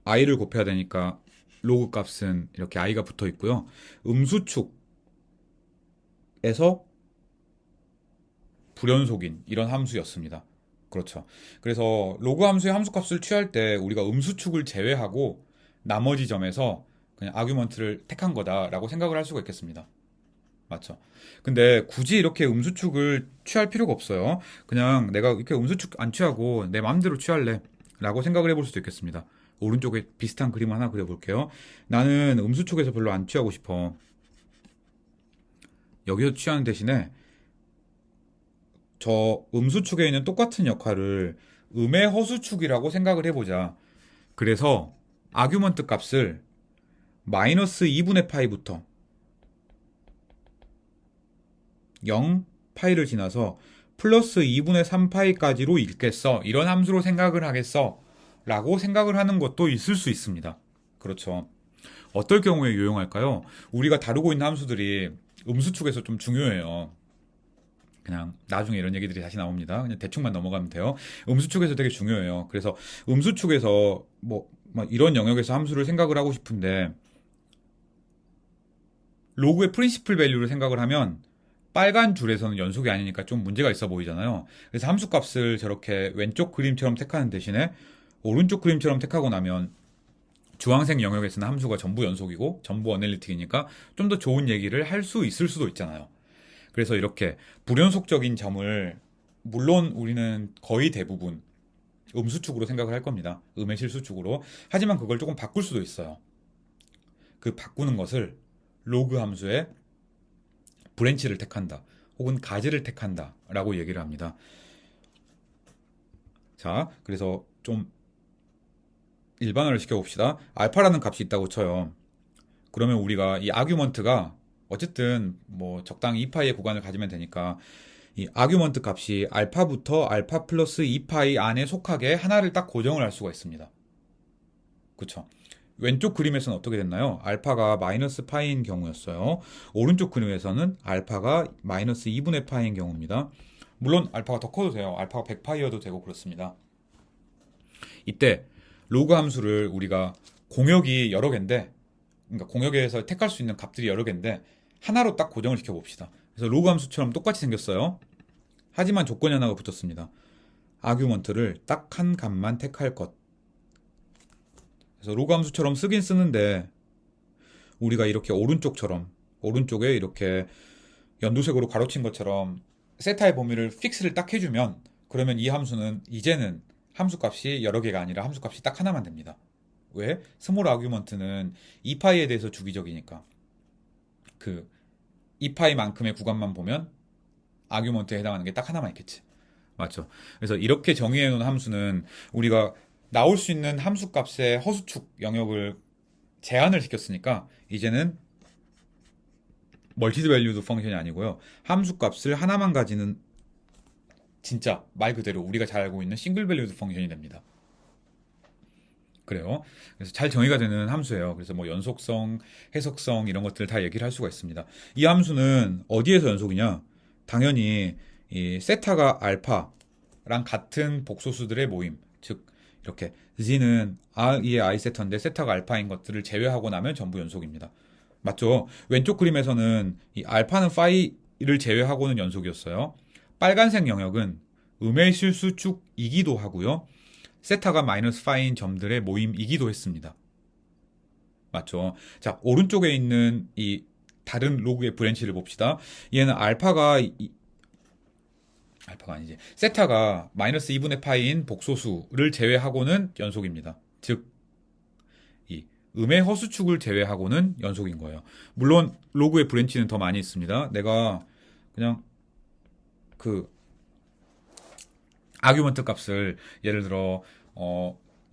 i를 곱해야 되니까 로그 값은 이렇게 i가 붙어 있고요. 음수축에서 불연속인 이런 함수였습니다. 그렇죠. 그래서 로그 함수의 함수값을 취할 때 우리가 음수축을 제외하고 나머지 점에서 그냥 아규먼트를 택한 거다라고 생각을 할 수가 있겠습니다. 맞죠? 근데 굳이 이렇게 음수축을 취할 필요가 없어요. 그냥 내가 이렇게 음수축 안 취하고 내 마음대로 취할래 라고 생각을 해볼 수도 있겠습니다. 오른쪽에 비슷한 그림 하나 그려볼게요. 나는 음수축에서 별로 안 취하고 싶어. 여기서 취하는 대신에 저 음수축에 있는 똑같은 역할을 음의 허수축이라고 생각을 해보자. 그래서 아규먼트 값을 마이너스 2분의 파이부터 0 파이를 지나서 플러스 2분의 3파이까지로 읽겠어. 이런 함수로 생각을 하겠어. 라고 생각을 하는 것도 있을 수 있습니다. 그렇죠. 어떨 경우에 유용할까요? 우리가 다루고 있는 함수들이 음수축에서 좀 중요해요. 그냥 나중에 이런 얘기들이 다시 나옵니다. 그냥 대충만 넘어가면 돼요. 음수축에서 되게 중요해요. 그래서 음수축에서 뭐 이런 영역에서 함수를 생각을 하고 싶은데 로그의 프린시플 밸류를 생각을 하면 빨간 줄에서는 연속이 아니니까 좀 문제가 있어 보이잖아요. 그래서 함수값을 저렇게 왼쪽 그림처럼 택하는 대신에 오른쪽 그림처럼 택하고 나면 주황색 영역에서는 함수가 전부 연속이고 전부 어널리틱이니까 좀 더 좋은 얘기를 할 수 있을 수도 있잖아요. 그래서 이렇게 불연속적인 점을 물론 우리는 거의 대부분 음수축으로 생각을 할 겁니다. 음의 실수축으로. 하지만 그걸 조금 바꿀 수도 있어요. 그 바꾸는 것을 로그 함수의 브랜치를 택한다. 혹은 가지를 택한다. 라고 얘기를 합니다. 자, 그래서 좀 일반화를 시켜봅시다. 알파라는 값이 있다고 쳐요. 그러면 우리가 이 아규먼트가 어쨌든 뭐 적당히 2파이의 구간을 가지면 되니까 이 아규먼트 값이 알파부터 알파 플러스 2파이 안에 속하게 하나를 딱 고정을 할 수가 있습니다. 그쵸? 왼쪽 그림에서는 어떻게 됐나요? 알파가 마이너스 파이인 경우였어요. 오른쪽 그림에서는 알파가 마이너스 2분의 파이인 경우입니다. 물론 알파가 더 커도 돼요. 알파가 100파이여도 되고 그렇습니다. 이때 로그 함수를 우리가 공역이 여러 개인데 그러니까 공역에서 택할 수 있는 값들이 여러 개인데 하나로 딱 고정을 시켜봅시다. 그래서 로그 함수처럼 똑같이 생겼어요. 하지만 조건이 하나가 붙었습니다. 아규먼트를 딱 한 값만 택할 것. 그래서 로그 함수처럼 쓰긴 쓰는데 우리가 이렇게 오른쪽에 이렇게 연두색으로 가로친 것처럼 세타의 범위를 픽스를 딱 해주면 그러면 이 함수는 이제는 함수값이 여러 개가 아니라 함수값이 딱 하나만 됩니다. 왜? 스몰 아규먼트는 2파이에 대해서 주기적이니까 그 2파이만큼의 구간만 보면 아규먼트에 해당하는 게 딱 하나만 있겠지. 맞죠? 그래서 이렇게 정의해 놓은 함수는 우리가 나올 수 있는 함수 값의 허수축 영역을 제한을 시켰으니까 이제는 멀티드 밸류드 펑션이 아니고요. 함수 값을 하나만 가지는 진짜 말 그대로 우리가 잘 알고 있는 싱글 밸류드 펑션이 됩니다. 그래요. 그래서 잘 정의가 되는 함수예요. 그래서 뭐 연속성, 해석성 이런 것들을 다 얘기를 할 수가 있습니다. 이 함수는 어디에서 연속이냐? 당연히 이 세타가 알파랑 같은 복소수들의 모임, 즉 이렇게 z는 r의 i 세타인데 세타가 알파인 것들을 제외하고 나면 전부 연속입니다. 맞죠? 왼쪽 그림에서는 이 알파는 파이를 제외하고는 연속이었어요. 빨간색 영역은 음의 실수축이기도 하고요. 세타가 마이너스 파이인 점들의 모임이기도 했습니다. 맞죠? 자, 오른쪽에 있는 이 다른 로그의 브랜치를 봅시다. 얘는 알파가 아니지. 세타가 마이너스 2분의 파이인 복소수를 제외하고는 연속입니다. 즉, 이 음의 허수축을 제외하고는 연속인 거예요. 물론 로그의 브랜치는 더 많이 있습니다. 내가 그냥 그 아규먼트 값을 예를 들어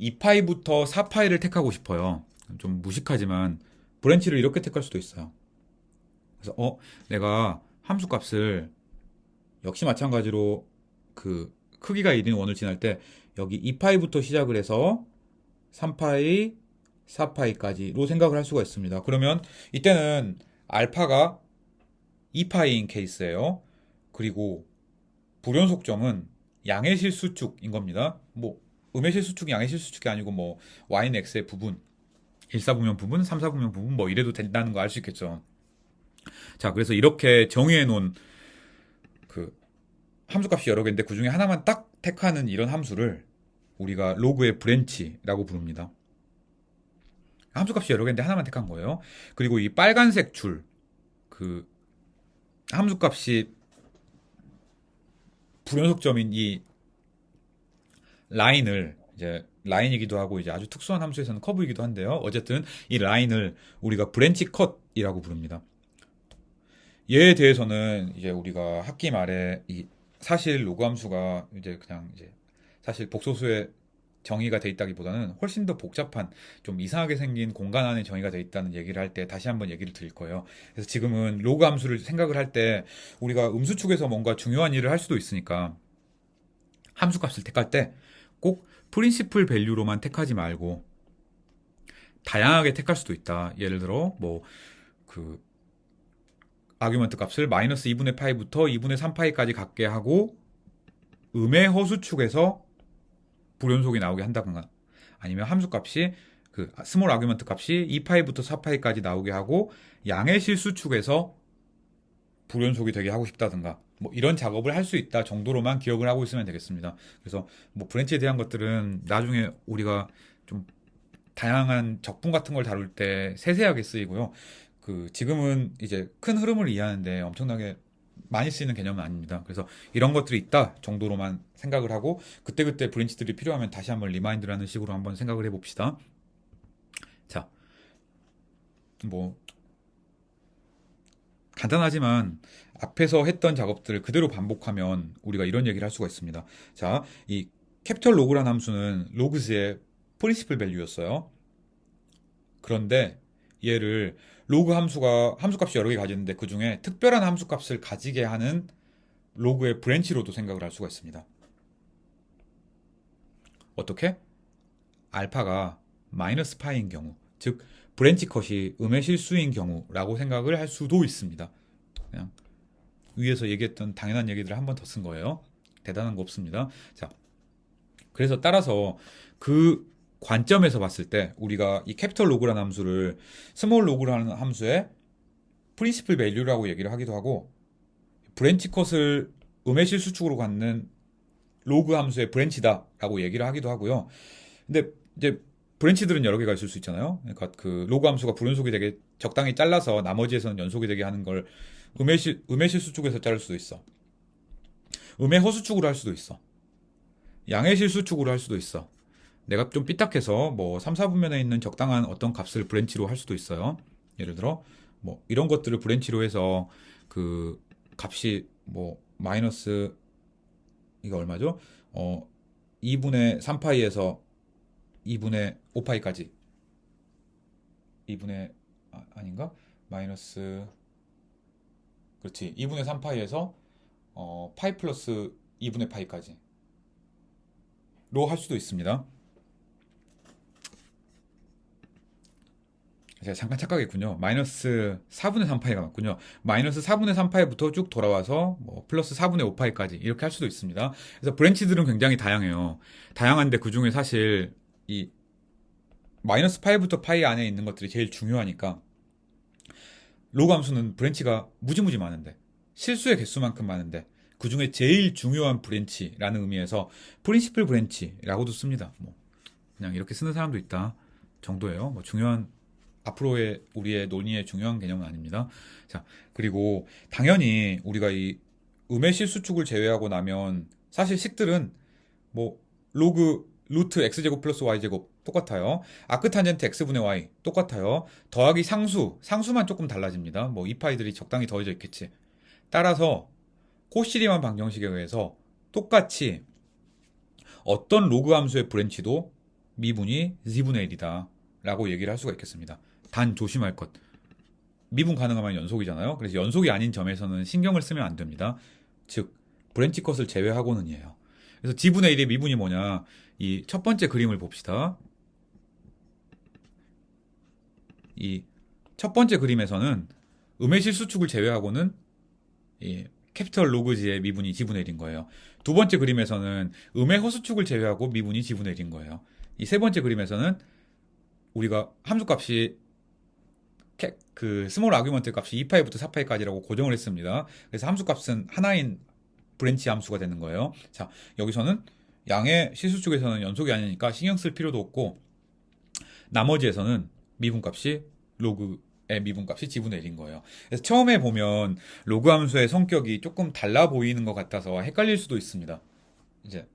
2파이부터 4파이를 택하고 싶어요. 좀 무식하지만 브랜치를 이렇게 택할 수도 있어요. 그래서 내가 함수 값을 역시 마찬가지로 그 크기가 1인 원을 지날 때 여기 2파이부터 시작을 해서 3파이, 4파이까지로 생각을 할 수가 있습니다. 그러면 이때는 알파가 2파이인 케이스예요. 그리고 불연속점은 양의 실수축인 겁니다. 뭐 음의 실수축이 양의 실수축이 아니고 뭐 y는 x의 부분, 1사분면 부분, 3사분면 부분 뭐 이래도 된다는 거 알 수 있겠죠. 자, 그래서 이렇게 정의해 놓은 그 함수값이 여러 개인데 그 중에 하나만 딱 택하는 이런 함수를 우리가 로그의 브랜치라고 부릅니다. 함수값이 여러 개인데 하나만 택한 거예요. 그리고 이 빨간색 줄, 그 함수값이 불연속점인 이 라인을 이제 라인이기도 하고 이제 아주 특수한 함수에서는 커브이기도 한데요. 어쨌든 이 라인을 우리가 브랜치 컷이라고 부릅니다. 얘에 대해서는 이제 우리가 학기 말에 이 사실 로그 함수가 이제 그냥 이제 사실 복소수의 정의가 돼 있다기보다는 훨씬 더 복잡한 좀 이상하게 생긴 공간 안에 정의가 돼 있다는 얘기를 할 때 다시 한번 얘기를 드릴 거예요. 그래서 지금은 로그 함수를 생각을 할 때 우리가 음수축에서 뭔가 중요한 일을 할 수도 있으니까 함수 값을 택할 때 꼭 프린시플 밸류로만 택하지 말고 다양하게 택할 수도 있다. 예를 들어 뭐 그 아규먼트 값을 마이너스 2분의 파이부터 2분의 3파이까지 갖게 하고 음의 허수축에서 불연속이 나오게 한다거나 아니면 함수 값이 그 스몰 아규먼트 값이 2파이부터 4파이까지 나오게 하고 양의 실수축에서 불연속이 되게 하고 싶다든가 뭐 이런 작업을 할 수 있다 정도로만 기억을 하고 있으면 되겠습니다. 그래서 뭐 브랜치에 대한 것들은 나중에 우리가 좀 다양한 적분 같은 걸 다룰 때 세세하게 쓰이고요. 그 지금은 이제 큰 흐름을 이해하는데 엄청나게 많이 쓰이는 개념은 아닙니다. 그래서 이런 것들이 있다 정도로만 생각을 하고 그때그때 브랜치들이 필요하면 다시 한번 리마인드라는 식으로 한번 생각을 해봅시다. 자, 뭐 간단하지만 앞에서 했던 작업들을 그대로 반복하면 우리가 이런 얘기를 할 수가 있습니다. 자, 이 캐피털 로그라는 함수는 로그스의 프린시플 밸류였어요. 그런데 얘를 로그 함수가 함수값이 여러 개 가지는데 그 중에 특별한 함수값을 가지게 하는 로그의 브랜치로도 생각을 할 수가 있습니다. 어떻게? 알파가 마이너스 파이인 경우, 즉 브랜치 컷이 음의 실수인 경우라고 생각을 할 수도 있습니다. 그냥 위에서 얘기했던 당연한 얘기들을 한 번 더 쓴 거예요. 대단한 거 없습니다. 자, 그래서 따라서 그 관점에서 봤을 때 우리가 이 캐피털 로그라는 함수를 스몰 로그라는 함수의 프린시플 밸류라고 얘기를 하기도 하고 브랜치 컷을 음의 실수축으로 갖는 로그 함수의 브랜치다라고 얘기를 하기도 하고요. 근데 이제 브랜치들은 여러 개가 있을 수 있잖아요. 그러니까 그 로그 함수가 불연속이 되게 적당히 잘라서 나머지에서는 연속이 되게 하는 걸 음의 실수축에서 자를 수도 있어. 음의 허수축으로 할 수도 있어. 양의 실수축으로 할 수도 있어. 내가 좀 삐딱해서 뭐 3, 4분면에 있는 적당한 어떤 값을 브랜치로 할 수도 있어요. 예를 들어 뭐 이런 것들을 브랜치로 해서 그 값이 뭐 마이너스 이게 얼마죠? 2분의 3파이에서 2분의 5파이까지 2분의 아닌가? 마이너스 그렇지 2분의 3파이에서 파이 플러스 2분의 파이까지 로 할 수도 있습니다. 제가 잠깐 착각했군요. 마이너스 4분의 3파이가 맞군요. 마이너스 4분의 3파이부터 쭉 돌아와서 뭐 플러스 4분의 5파이까지 이렇게 할 수도 있습니다. 그래서 브랜치들은 굉장히 다양해요. 다양한데 그 중에 사실 이 마이너스 파이부터 파이 안에 있는 것들이 제일 중요하니까 로그 함수는 브랜치가 무지무지 많은데 실수의 개수만큼 많은데 그 중에 제일 중요한 브랜치라는 의미에서 프린시플 브랜치라고도 씁니다. 뭐 그냥 이렇게 쓰는 사람도 있다 정도예요. 뭐 중요한 앞으로의 우리의 논의의 중요한 개념은 아닙니다. 자, 그리고 당연히 우리가 이 음의 실수축을 제외하고 나면 사실 식들은 뭐 로그 루트 x제곱 플러스 y제곱 똑같아요. 아크탄젠트 x분의 y 똑같아요. 더하기 상수만 조금 달라집니다. 뭐 이 파이들이 적당히 더해져 있겠지. 따라서 코시리만 방정식에 의해서 똑같이 어떤 로그 함수의 브랜치도 미분이 z분의 1이다 라고 얘기를 할 수가 있겠습니다. 단 조심할 것. 미분 가능하면 연속이잖아요. 그래서 연속이 아닌 점에서는 신경을 쓰면 안 됩니다. 즉 브랜치 컷을 제외하고는이에요. 그래서 g분의 1의 미분이 뭐냐. 이 첫 번째 그림을 봅시다. 이 첫 번째 그림에서는 음의 실수축을 제외하고는 이 캐피털 로그 g의 미분이 g분의 1인 거예요. 두 번째 그림에서는 음의 허수축을 제외하고 미분이 g분의 1인 거예요. 이 세 번째 그림에서는 우리가 함수값이 그 스몰 아규먼트 값이 2파이부터 4파이까지라고 고정을 했습니다. 그래서 함수값은 하나인 브랜치 함수가 되는 거예요. 자, 여기서는 양의 실수축에서는 연속이 아니니까 신경 쓸 필요도 없고 나머지에서는 미분값이 로그의 미분값이 g분의 1인 거예요. 그래서 처음에 보면 로그 함수의 성격이 조금 달라 보이는 것 같아서 헷갈릴 수도 있습니다. 이제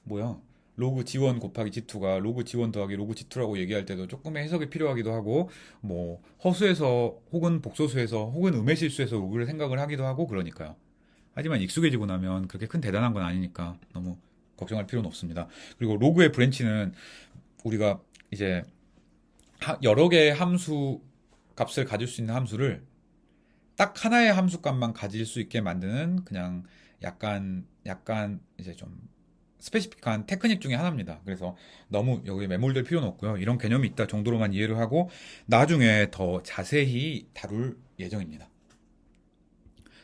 뭐야? 로그 G1 곱하기 G2가 로그 G1 더하기 로그 G2라고 얘기할 때도 조금의 해석이 필요하기도 하고 뭐 허수에서 혹은 복소수에서 혹은 음의 실수에서 로그를 생각을 하기도 하고 그러니까요. 하지만 익숙해지고 나면 그렇게 큰 대단한 건 아니니까 너무 걱정할 필요는 없습니다. 그리고 로그의 브랜치는 우리가 이제 여러 개의 함수 값을 가질 수 있는 함수를 딱 하나의 함수 값만 가질 수 있게 만드는 그냥 약간 이제 좀 스페시픽한 테크닉 중에 하나입니다. 그래서 너무 여기에 매몰될 필요는 없고요. 이런 개념이 있다 정도로만 이해를 하고 나중에 더 자세히 다룰 예정입니다.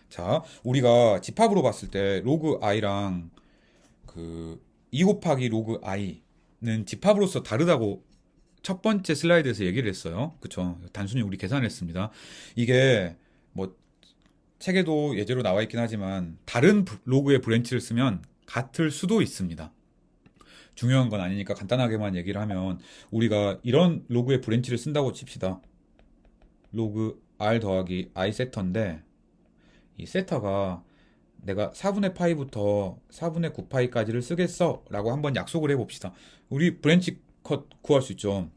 자, 우리가 집합으로 봤을 때 로그 i랑 그 2 곱하기 로그 i는 집합으로서 다르다고 첫 번째 슬라이드에서 얘기를 했어요. 그쵸? 단순히 우리 계산했습니다. 이게 뭐 책에도 예제로 나와 있긴 하지만 다른 로그의 브랜치를 쓰면 같을 수도 있습니다. 중요한 건 아니니까 간단하게만 얘기를 하면 우리가 이런 로그의 브랜치를 쓴다고 칩시다. 로그 r 더하기 i 세터인데 이 세터가 내가 4분의 파이부터 4분의 9파이까지를 쓰겠어 라고 한번 약속을 해봅시다. 우리 브랜치 컷 구할 수 있죠.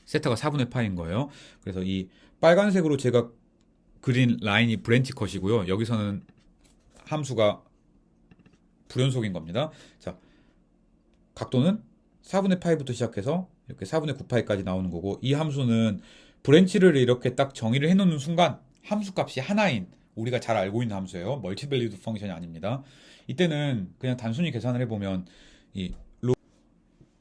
세터가 4분의 파이인 거예요. 그래서 이 빨간색으로 제가 그린 라인이 브랜치 컷이고요. 여기서는 함수가 불연속인 겁니다. 자, 각도는 4분의 파이부터 시작해서 이렇게 4분의 9파이까지 나오는 거고 이 함수는 브랜치를 이렇게 딱 정의를 해놓는 순간 함수값이 하나인 우리가 잘 알고 있는 함수예요. 멀티밸리드 펑션이 아닙니다. 이때는 그냥 단순히 계산을 해보면 이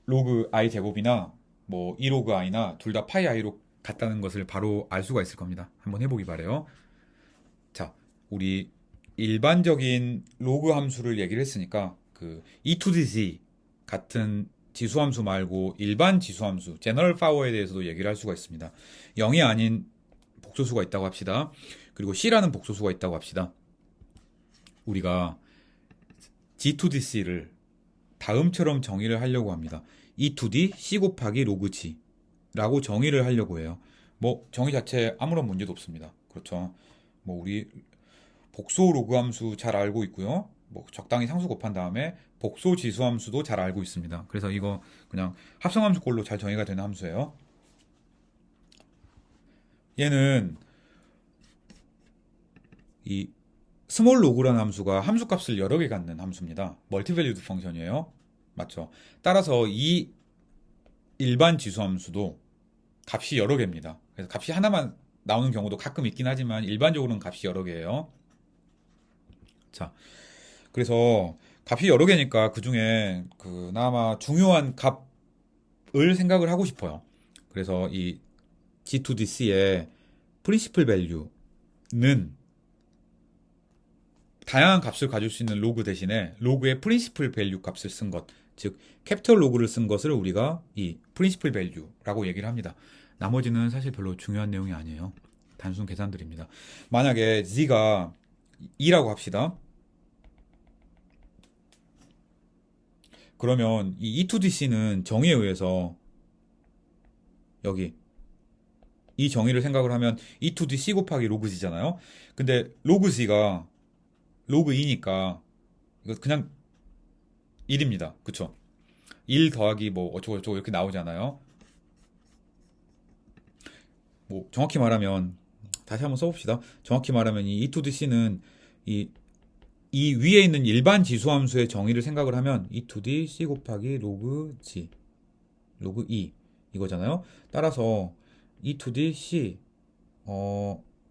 로그 i 제곱이나 뭐 2로그 i나 둘 다 파이 i로 같다는 것을 바로 알 수가 있을 겁니다. 한번 해보기 바래요. 자, 우리 일반적인 로그 함수를 얘기를 했으니까 그 e to the z 같은 지수함수 말고 일반 지수함수 제너럴 파워에 대해서도 얘기를 할 수가 있습니다. 0이 아닌 복소수가 있다고 합시다. 그리고 c라는 복소수가 있다고 합시다. 우리가 g to the c를 다음처럼 정의를 하려고 합니다. e to the c 곱하기 로그 g 라고 정의를 하려고 해요. 뭐 정의 자체에 아무런 문제도 없습니다. 그렇죠. 뭐 우리 복소 로그 함수 잘 알고 있고요. 뭐 적당히 상수 곱한 다음에 복소 지수 함수도 잘 알고 있습니다. 그래서 이거 그냥 합성 함수꼴로 잘 정의가 되는 함수예요. 얘는 이 스몰 로그라는 함수가 함수 값을 여러 개 갖는 함수입니다. 멀티밸류드 펑션이에요. 맞죠? 따라서 이 일반 지수 함수도 값이 여러 개입니다. 그래서 값이 하나만 나오는 경우도 가끔 있긴 하지만 일반적으로는 값이 여러 개예요. 자, 그래서 값이 여러 개니까 그 중에 그나마 중요한 값을 생각을 하고 싶어요. 그래서 이 G2DC의 프린시플 밸류는 다양한 값을 가질 수 있는 로그 대신에 로그의 프린시플 밸류 값을 쓴 것, 즉 캐피털 로그를 쓴 것을 우리가 이 프린시플 밸류라고 얘기를 합니다. 나머지는 사실 별로 중요한 내용이 아니에요. 단순 계산들입니다. 만약에 z가 2라고 합시다. 그러면 이 E2DC는 정의에 의해서 여기 이 정의를 생각을 하면 E2DC 곱하기 로그 G잖아요. 근데 로그 G가 로그 2니까 이거 그냥 1입니다. 그쵸? 1 더하기 뭐 어쩌고저쩌고 이렇게 나오잖아요. 뭐 정확히 말하면 다시 한번 써봅시다. 정확히 말하면 이 E2DC는 이 위에 있는 일반 지수함수의 정의를 생각을 하면 E2D C 곱하기 로그 G 로그 2 이거잖아요. 따라서 E2D C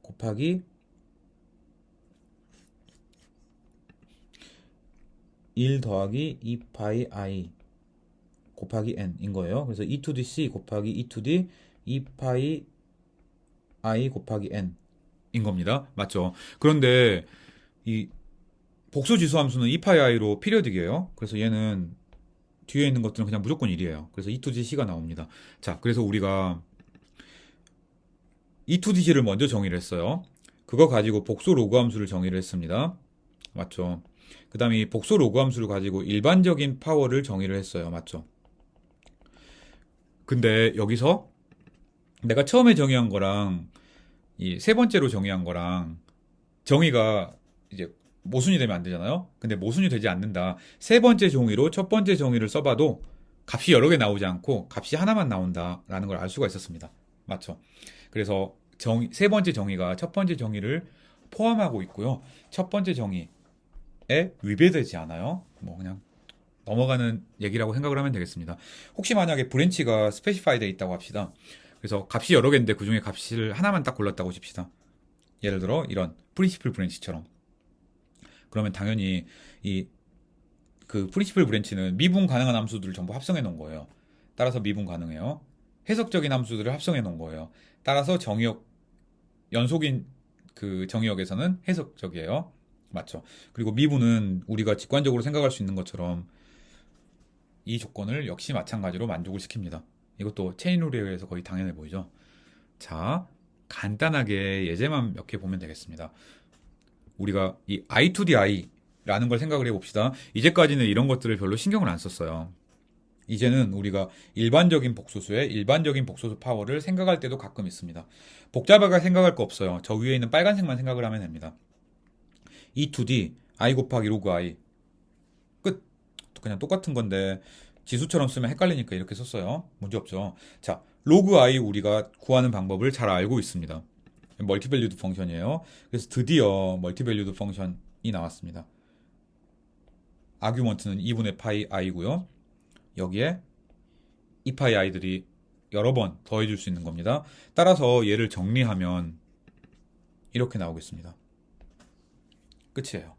곱하기 1 더하기 2파이 I 곱하기 n인 거예요. 그래서 E2D C 곱하기 E2D 2파이 I 곱하기 n인 겁니다. 맞죠? 그런데 이 복수 지수 함수는 2파이 i로 피리어딕이에요. 그래서 얘는 뒤에 있는 것들은 그냥 무조건 1이에요. 그래서 E2DC가 나옵니다. 자, 그래서 우리가 E2DC를 먼저 정의를 했어요. 그거 가지고 복수 로그 함수를 정의를 했습니다. 맞죠? 그 다음에 이 복수 로그 함수를 가지고 일반적인 파워를 정의를 했어요. 맞죠? 근데 여기서 내가 처음에 정의한 거랑 이 세 번째로 정의한 거랑 정의가 이제 모순이 되면 안 되잖아요. 근데 모순이 되지 않는다. 세 번째 정의로 첫 번째 정의를 써봐도 값이 여러 개 나오지 않고 값이 하나만 나온다라는 걸 알 수가 있었습니다. 맞죠? 그래서 세 번째 정의가 첫 번째 정의를 포함하고 있고요. 첫 번째 정의에 위배되지 않아요. 뭐 그냥 넘어가는 얘기라고 생각을 하면 되겠습니다. 혹시 만약에 브랜치가 스페시파이 돼 있다고 합시다. 그래서 값이 여러 개인데 그 중에 값을 하나만 딱 골랐다고 칩시다. 예를 들어 이런 프린시플 브랜치처럼. 그러면 당연히 이 그 프린시플 브랜치는 미분 가능한 함수들을 전부 합성해 놓은 거예요. 따라서 미분 가능해요. 해석적인 함수들을 합성해 놓은 거예요. 따라서 정의역 연속인 그 정의역에서는 해석적이에요. 맞죠? 그리고 미분은 우리가 직관적으로 생각할 수 있는 것처럼 이 조건을 역시 마찬가지로 만족을 시킵니다. 이것도 체인룰에 의해서 거의 당연해 보이죠? 자, 간단하게 예제만 몇 개 보면 되겠습니다. 우리가 이 I to the I라는 걸 생각을 해봅시다. 이제까지는 이런 것들을 별로 신경을 안 썼어요. 이제는 우리가 일반적인 복소수의 일반적인 복소수 파워를 생각할 때도 가끔 있습니다. 복잡하게 생각할 거 없어요. 저 위에 있는 빨간색만 생각을 하면 됩니다. E to the I 곱하기 로그 I 끝. 그냥 똑같은 건데 지수처럼 쓰면 헷갈리니까 이렇게 썼어요. 문제 없죠. 자, 로그 I 우리가 구하는 방법을 잘 알고 있습니다. 멀티밸류드 펑션이에요. 그래서 드디어 멀티밸류드 펑션이 나왔습니다. 아규먼트는 2분의 파이 i고요. 여기에 2파이 i들이 여러 번 더해줄 수 있는 겁니다. 따라서 얘를 정리하면 이렇게 나오겠습니다. 끝이에요.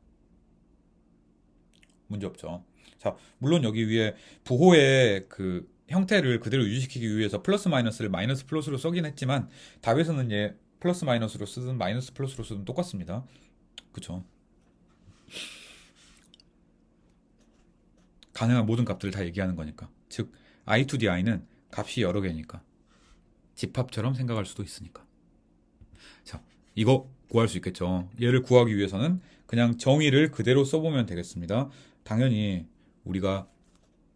문제 없죠. 자, 물론 여기 위에 부호의 그 형태를 그대로 유지시키기 위해서 플러스 마이너스를 마이너스 플러스로 쓰긴 했지만 답에서는 얘 플러스 마이너스로 쓰든 마이너스 플러스로 쓰든 똑같습니다. 그쵸? 가능한 모든 값들을 다 얘기하는 거니까. 즉 I to the i는 값이 여러 개니까 집합처럼 생각할 수도 있으니까. 자, 이거 구할 수 있겠죠. 얘를 구하기 위해서는 그냥 정의를 그대로 써보면 되겠습니다. 당연히 우리가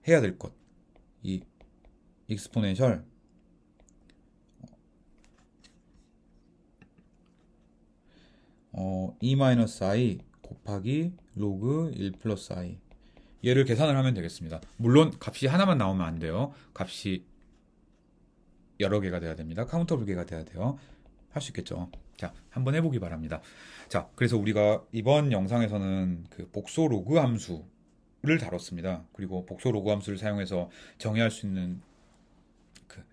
해야 될 것, 이 익스포넨셜 E-i 곱하기 로그 1 플러스 i 얘를 계산을 하면 되겠습니다. 물론 값이 하나만 나오면 안 돼요. 값이 여러 개가 돼야 됩니다. 카운터블 개가 돼야 돼요. 할 수 있겠죠. 자, 한번 해보기 바랍니다. 자, 그래서 우리가 이번 영상에서는 그 복소 로그 함수를 다뤘습니다. 그리고 복소 로그 함수를 사용해서 정의할 수 있는 그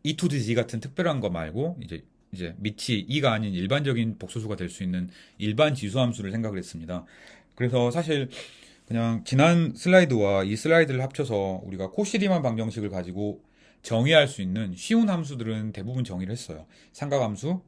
E to the G 같은 특별한 거 말고 이제 밑이 2가 아닌 일반적인 복소수가 될 수 있는 일반 지수 함수를 생각을 했습니다. 그래서 사실 그냥 지난 슬라이드와 이 슬라이드를 합쳐서 우리가 코시리만 방정식을 가지고 정의할 수 있는 쉬운 함수들은 대부분 정의를 했어요. 삼각함수,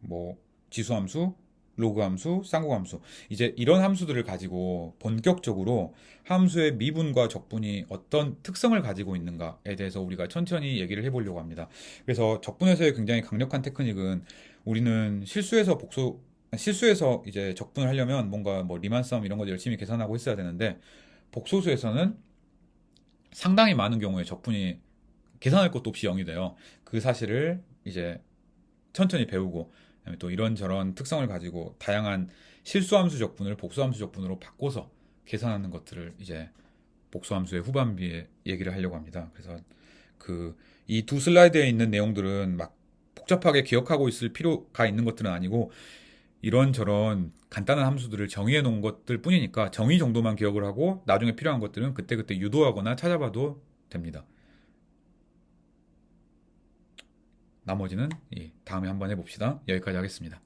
뭐 지수함수, 로그함수, 쌍곡함수. 이제 이런 함수들을 가지고 본격적으로 함수의 미분과 적분이 어떤 특성을 가지고 있는가에 대해서 우리가 천천히 얘기를 해보려고 합니다. 그래서 적분에서의 굉장히 강력한 테크닉은 우리는 실수해서 이제 적분을 하려면 뭔가 뭐 리만섬 이런 거 열심히 계산하고 있어야 되는데 복소수에서는 상당히 많은 경우에 적분이 계산할 것도 없이 0이 돼요. 그 사실을 이제 천천히 배우고 그다음에 또 이런저런 특성을 가지고 다양한 실수함수 적분을 복수함수 적분으로 바꿔서 계산하는 것들을 이제 복수함수의 후반부에 얘기를 하려고 합니다. 그래서 그 이 두 슬라이드에 있는 내용들은 막 복잡하게 기억하고 있을 필요가 있는 것들은 아니고 이런저런 간단한 함수들을 정의해 놓은 것들 뿐이니까 정의 정도만 기억을 하고 나중에 필요한 것들은 그때그때 유도하거나 찾아봐도 됩니다. 나머지는 다음에 한번 해봅시다. 여기까지 하겠습니다.